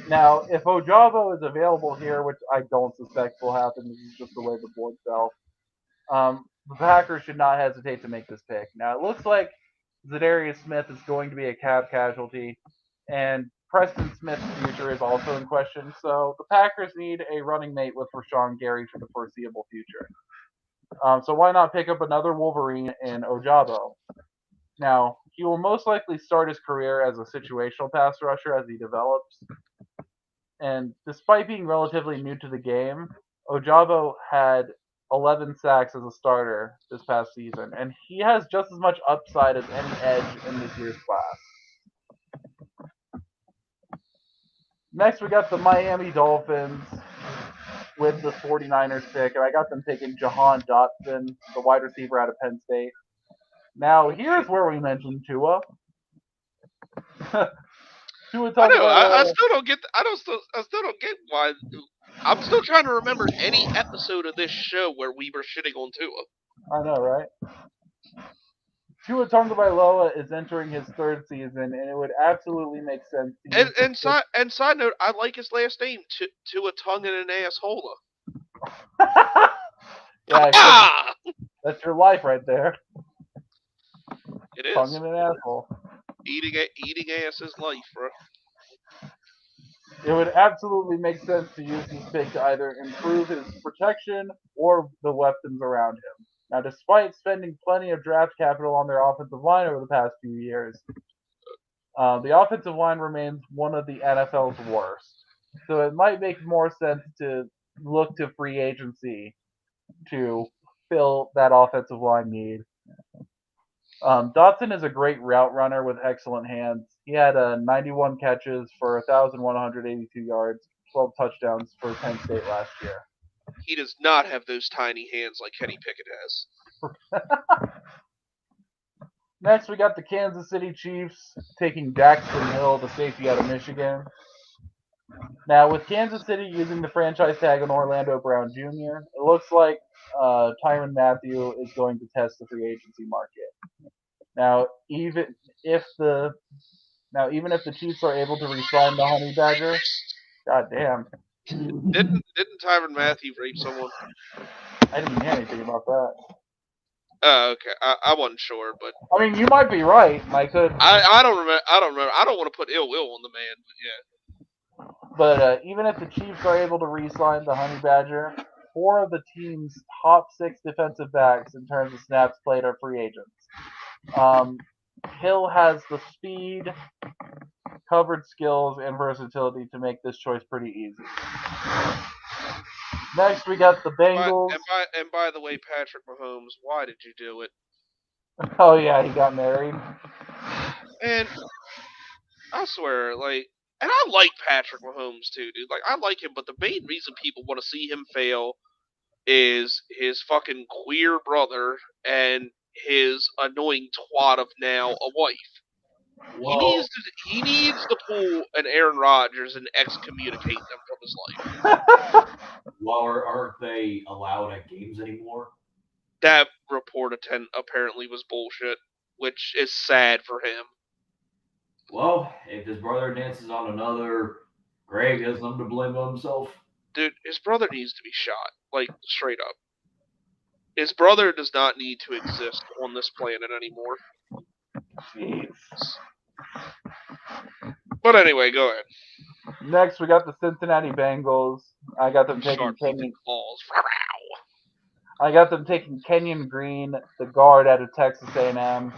Now, if Ojabo is available here, which I don't suspect will happen, this is just the way the board fell, the Packers should not hesitate to make this pick. Now, it looks like Zadarius Smith is going to be a cap casualty, and Preston Smith's future is also in question, so the Packers need a running mate with Rashawn Gary for the foreseeable future. So why not pick up another Wolverine in Ojabo? Now, he will most likely start his career as a situational pass rusher as he develops. And despite being relatively new to the game, Ojabo had 11 sacks as a starter this past season, and he has just as much upside as any edge in this year's class. Next, we got the Miami Dolphins with the 49ers pick, and I got them taking Jahan Dotson, the wide receiver out of Penn State. Now, here's where we mentioned Tua. I still don't get why. I'm still trying to remember any episode of this show where we were shitting on Tua. I know, right? Tua Tagovailoa is entering his 3rd season, and it would absolutely make sense. And side note, I like his last name, Tua Tongue and an Asshola. Yeah, that's your life right there. It is. Tongue and an asshole. Eating ass is life, bro. It would absolutely make sense to use this pick to either improve his protection or the weapons around him. Now, despite spending plenty of draft capital on their offensive line over the past few years, the offensive line remains one of the NFL's worst. So it might make more sense to look to free agency to fill that offensive line need. Dotson is a great route runner with excellent hands. He had 91 catches for 1,182 yards, 12 touchdowns for Penn State last year. He does not have those tiny hands like Kenny Pickett has. Next, we got the Kansas City Chiefs taking Jacksonville, the safety out of Michigan. Now, with Kansas City using the franchise tag on Orlando Brown Jr., it looks like Tyrann Mathieu is going to test the free agency market. Now, even if the Chiefs are able to re-sign the Honey Badger, goddamn. Didn't Tyrann Mathieu rape someone? I didn't hear anything about that. Oh, okay. I wasn't sure, but I mean, you might be right. I could. I don't remember. I don't want to put ill will on the man, but yeah. But even if the Chiefs are able to re-sign the Honey Badger, 4 of the team's top 6 defensive backs in terms of snaps played are free agents. Hill has the speed, covered skills, and versatility to make this choice pretty easy. Next, we got the Bengals. And by the way, Patrick Mahomes, why did you do it? Oh yeah, he got married. And I swear, and I like Patrick Mahomes too, dude. I like him, but the main reason people want to see him fail is his fucking queer brother and his annoying twat of now a wife. Whoa. He needs to pull an Aaron Rodgers and excommunicate them from his life. Well, aren't they allowed at games anymore? That report apparently was bullshit, which is sad for him. Well, if his brother dances on another, Greg has something to blame on himself. Dude, his brother needs to be shot. Straight up. His brother does not need to exist on this planet anymore. Jeez. But anyway, go ahead. Next, we got the Cincinnati Bengals. I got them taking Kenyon Green, the guard out of Texas A&M.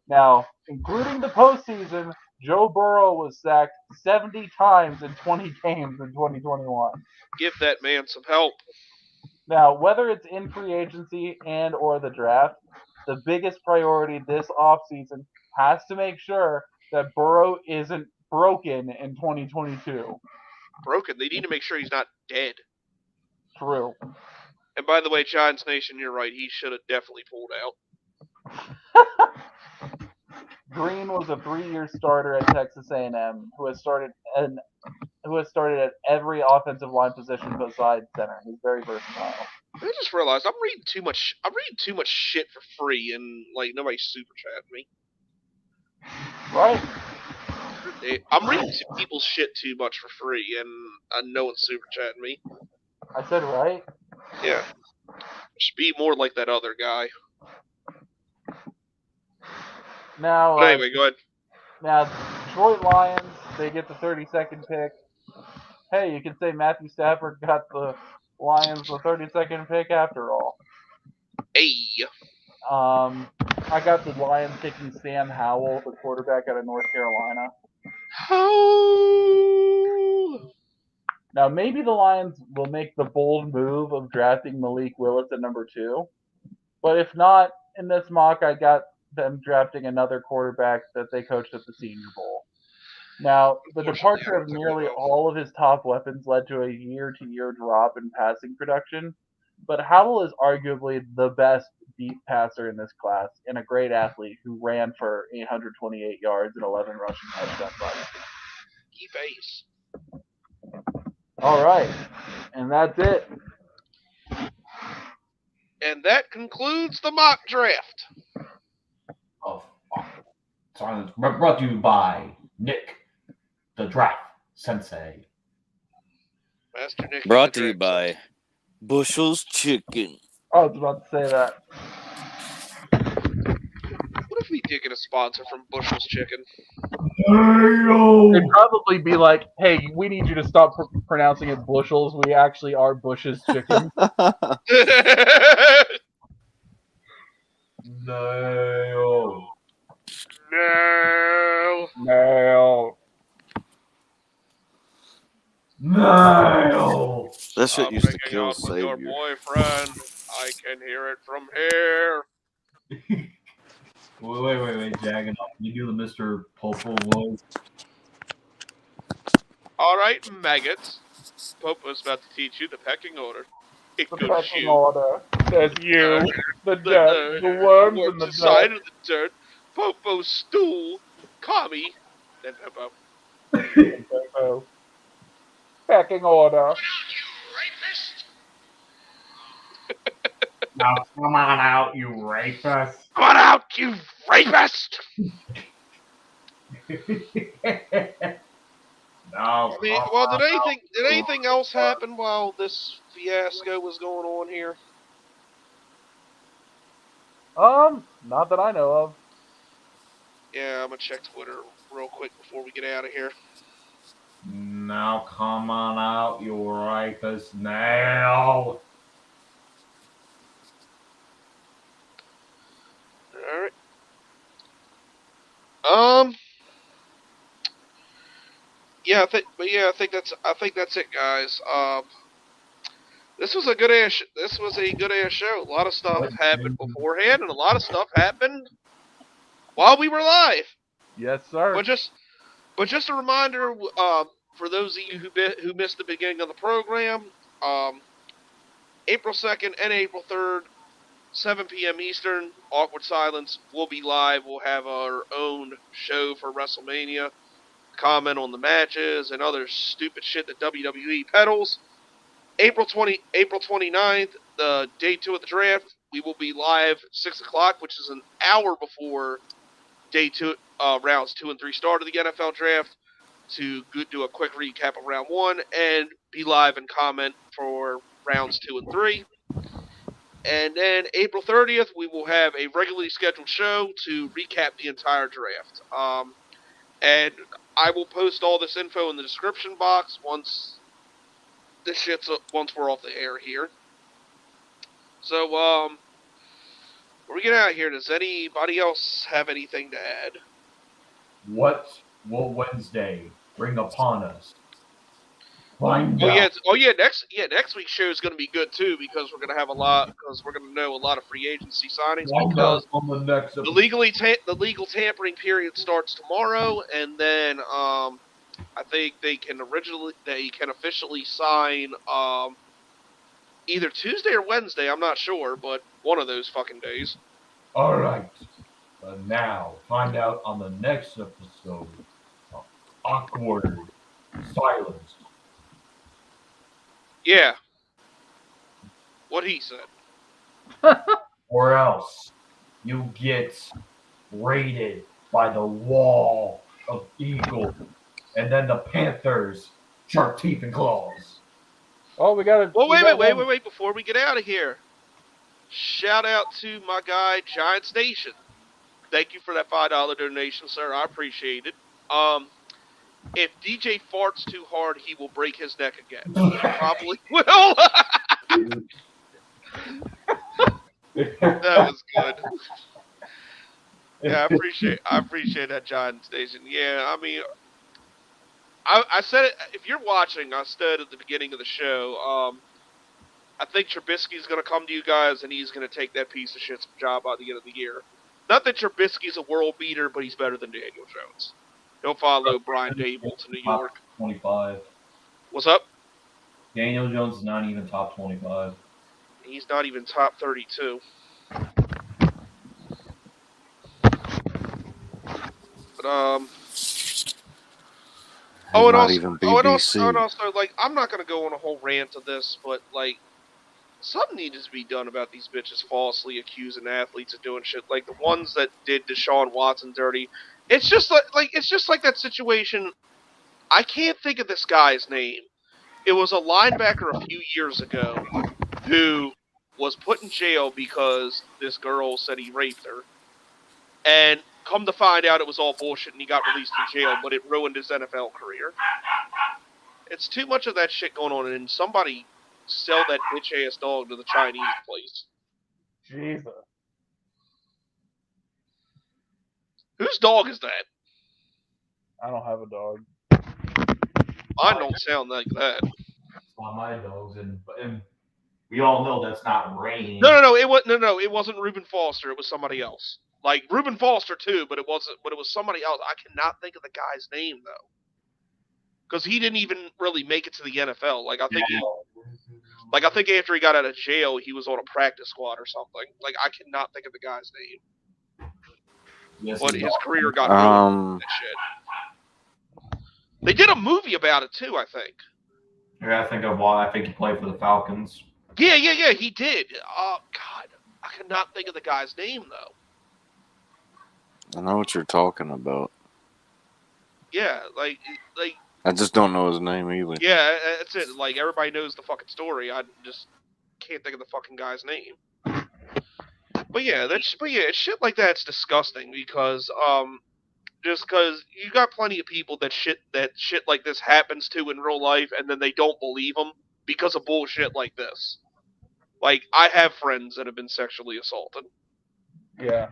Now, including the postseason, Joe Burrow was sacked 70 times in 20 games in 2021. Give that man some help. Now, whether it's in free agency and or the draft, the biggest priority this offseason has to make sure that Burrow isn't broken in 2022. Broken? They need to make sure he's not dead. True. And by the way, Giants Nation, you're right. He should have definitely pulled out. Green was a 3-year starter at Texas A&M who has started at every offensive line position besides center. He's very versatile. I just realized I'm reading too much shit for free, and nobody's super chatting me. Right. I'm reading people's shit too much for free, and no one's super chatting me. I said right. Yeah. Should be more like that other guy. Now, anyway, go ahead. Now, Detroit Lions, they get the 32nd pick. Hey, you can say Matthew Stafford got the Lions the 32nd pick after all. Hey. I got the Lions taking Sam Howell, the quarterback out of North Carolina. Now, maybe the Lions will make the bold move of drafting Malik Willis at number 2. But if not, in this mock, I got them drafting another quarterback that they coached at the Senior Bowl. Now, the departure of nearly all of his top weapons led to a year-to-year drop in passing production, but Howell is arguably the best deep passer in this class and a great athlete who ran for 828 yards and 11 rushing touchdowns last year. Keep ace. All right, and that's it. And that concludes the mock draft. Sorry, brought to you by Nick, the Draft Sensei. Master Nick. Brought to you by Bushell's Chicken. I was about to say that. What if we did get a sponsor from Bushell's Chicken? It'd probably be like, hey, we need you to stop pronouncing it Bushels. We actually are Bush's Chicken. No. No. No. No. That shit used to kill with your Savior. boyfriend. I can hear it from here. Wait, Jagging. Can you do the Mr. Popel voice? All right, maggots. Pope was about to teach you the pecking order. It The goes pecking you. order. There's you, the dirt, the worms, and the side dirt. of the dirt, Popo Stool, Kami, then Popo. Popo. Pecking order. Now come on out, you rapist. Come on out, you rapist! No. Well, did anything else happen while this fiasco was going on here? Not that I know of. Yeah, I'm gonna check Twitter real quick before we get out of here. Now come on out, you rapist now. All right. Yeah, I think that's it, guys. This was a good ass show. A lot of stuff happened beforehand, and a lot of stuff happened while we were live. Yes, sir. But just a reminder, for those of you who missed the beginning of the program, April 2nd and April 3rd, 7 p.m. Eastern, Awkward Silence will be live. We'll have our own show for WrestleMania. Comment on the matches and other stupid shit that WWE peddles. April 29th, the day 2 of the draft, we will be live 6 o'clock, which is an hour before day 2, rounds 2 and 3 start of the NFL draft, to do a quick recap of round 1 and be live and comment for rounds 2 and 3. And then April 30th, we will have a regularly scheduled show to recap the entire draft. And I will post all this info in the description box once we're off the air here. So, before we get out of here, does anybody else have anything to add? What will Wednesday bring upon us? Find out. Next week's show is going to be good too, because we're going to have we're going to know a lot of free agency signings, because on the next the legal tampering period starts tomorrow, and then I think they can officially sign either Tuesday or Wednesday. I'm not sure, but one of those fucking days. All right. Now, find out on the next episode of Awkward Silence. Yeah. What he said. Or else you get raided by the Wall of Eagles, and then the Panthers, sharp teeth and claws. Oh, we got to... Well, wait. Before we get out of here, shout out to my guy, Giants Nation. Thank you for that $5 donation, sir. I appreciate it. If DJ farts too hard, he will break his neck again. He probably will. That was good. Yeah, I appreciate that, Giants Nation. Yeah, I mean, I said it. If you're watching, I said at the beginning of the show, I think Trubisky's going to come to you guys, and he's going to take that piece of shit's job by the end of the year. Not that Trubisky's a world beater, but he's better than Daniel Jones. He'll follow Brian Dable to New York. 25. What's up? Daniel Jones is not even top 25. He's not even top 32. But and also, like, I'm not gonna go on a whole rant of this, but like, something needs to be done about these bitches falsely accusing athletes of doing shit. Like the ones that did Deshaun Watson dirty. It's just like that situation. I can't think of this guy's name. It was a linebacker a few years ago who was put in jail because this girl said he raped her. And come to find out it was all bullshit and he got released from jail, but it ruined his NFL career. It's too much of that shit going on, and somebody sell that bitch-ass dog to the Chinese place. Jesus. Whose dog is that? I don't have a dog. Mine don't sound like that. Not my dogs, and we all know that's not Rain. No. It wasn't Reuben Foster. It was somebody else. Like Reuben Foster too, but it wasn't. But it was somebody else. I cannot think of the guy's name though, because he didn't even really make it to the NFL. Like I think after he got out of jail, he was on a practice squad or something. Like I cannot think of the guy's name. Yes, but his career got ruined. That shit. They did a movie about it too, I think. Yeah, I think he played for the Falcons. Yeah, he did. Oh God, I cannot think of the guy's name though. I know what you're talking about. Yeah, like. I just don't know his name either. Yeah, that's it. Like everybody knows the fucking story. I just can't think of the fucking guy's name. But yeah, shit like that's disgusting because just because you got plenty of people that shit like this happens to in real life, and then they don't believe them because of bullshit like this. Like I have friends that have been sexually assaulted. Yeah.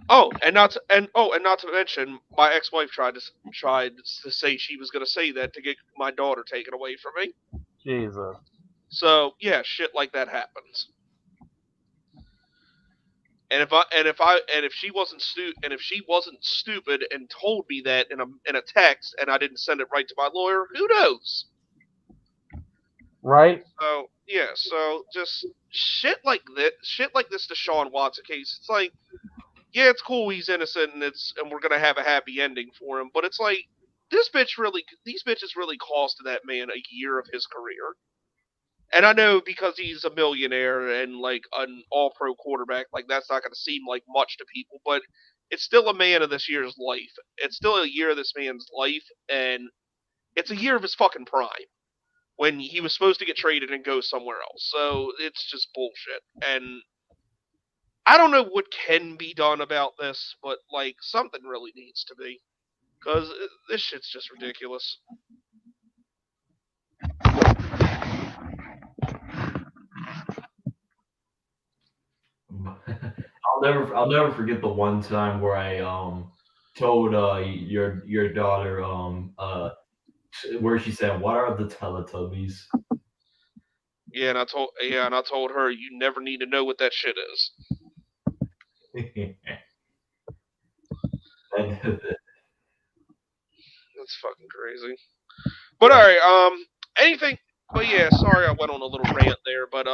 And not to mention, my ex-wife tried to say she was going to say that to get my daughter taken away from me. Jesus. So yeah, shit like that happens. And if she wasn't stupid and told me that in a text and I didn't send it right to my lawyer, who knows? Right. So yeah, so just shit like this Deshaun Watson case. It's like, yeah, it's cool he's innocent and we're gonna have a happy ending for him, but it's like these bitches really costed that man a year of his career. And I know because he's a millionaire and like an all-pro quarterback, like that's not going to seem like much to people, but it's still a man of this year's life. It's still a year of this man's life, and it's a year of his fucking prime when he was supposed to get traded and go somewhere else. So it's just bullshit. And I don't know what can be done about this, but like something really needs to be, because this shit's just ridiculous. I'll never forget the one time where I told your daughter where she said, "What are the Teletubbies?" Yeah, and I told her you never need to know what that shit is. That's fucking crazy. But alright, anything but yeah, sorry I went on a little rant there, but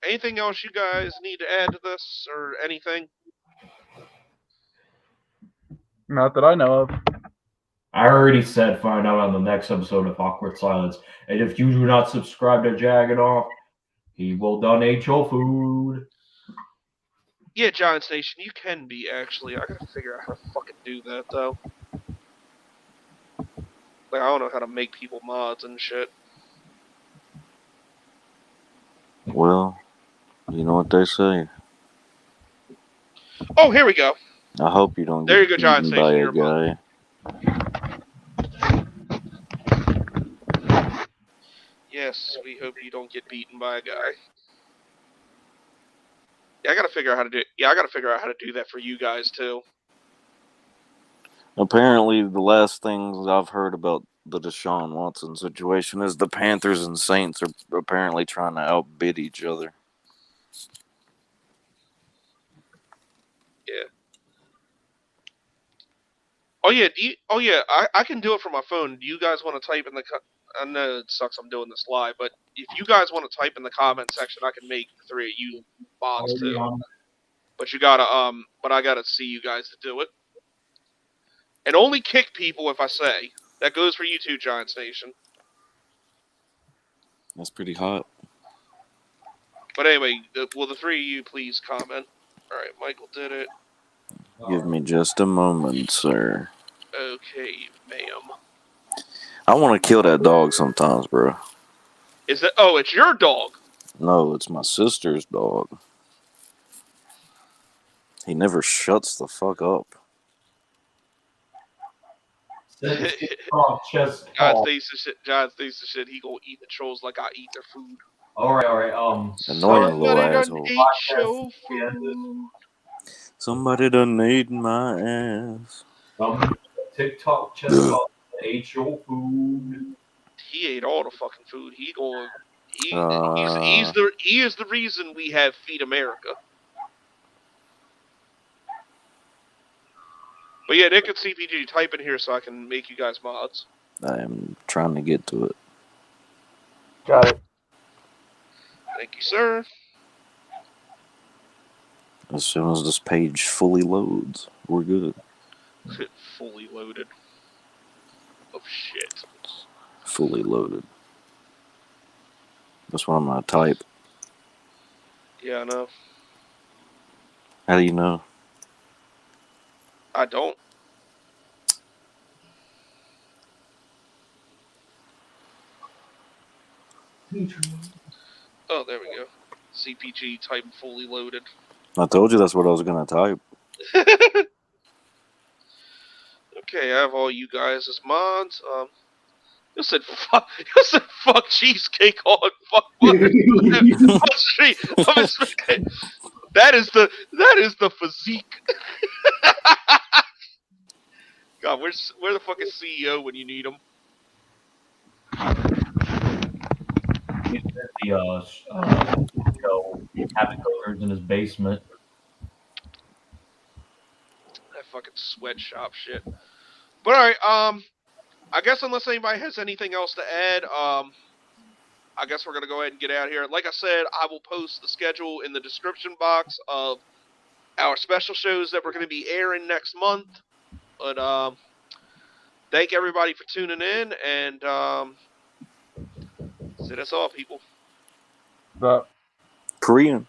anything else you guys need to add to this or anything? Not that I know of. I already said find out on the next episode of Awkward Silence. And if you do not subscribe to Jagganoff, he will donate your food. Yeah, Giants Nation, you can be actually. I gotta figure out how to fucking do that though. Like I don't know how to make people mods and shit. Well, you know what they say. Oh, here we go. I hope you don't there get you go, Giants beaten by Nation, a guy. Yes, we hope you don't get beaten by a guy. Yeah, I gotta figure out how to do. Yeah, I gotta figure out how to do that for you guys too. Apparently, the last things I've heard about the Deshaun Watson situation is the Panthers and Saints are apparently trying to outbid each other. Yeah. Oh yeah, I can do it from my phone. Do you guys want to type in the? I know it sucks I'm doing this live, but if you guys want to type in the comment section, I can make the three of you mods too. But I gotta see you guys to do it. And only kick people if I say. That goes for you too, Giants Nation. That's pretty hot. But anyway, will the three of you please comment? All right, Michael did it. Give me just a moment, sir. Okay, ma'am. I want to kill that dog sometimes, bro. Is that? Oh, it's your dog. No, it's my sister's dog. He never shuts the fuck up. John thinks the shit. He gonna eat the trolls like I eat their food. All right. Annoying little asshole. Ate your food. Somebody done ate my ass. TikTok just ate your food. He ate all the fucking food. He is the reason we have Feed America. But yeah, Nick and CPG, type in here so I can make you guys mods. I am trying to get to it. Got it. Thank you, sir. As soon as this page fully loads, we're good. Fully loaded. Oh shit. Fully loaded. That's what I'm gonna type. Yeah, I know. How do you know? I don't. Oh, there we go. CPG type fully loaded. I told you that's what I was gonna type. Okay, I have all you guys as mods. You said fuck. You said fuck cheesecake on fuck. Street. That is the physique. God, where's the fucking CEO when you need him? He's busy, having cookers in his basement. That fucking sweatshop shit. But alright, I guess unless anybody has anything else to add, I guess we're gonna go ahead and get out of here. Like I said, I will post the schedule in the description box of our special shows that we're gonna be airing next month. But thank everybody for tuning in, and so that's all, people. Korean.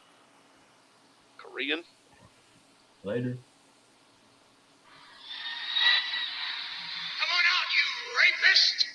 Later. Come on out, you rapist!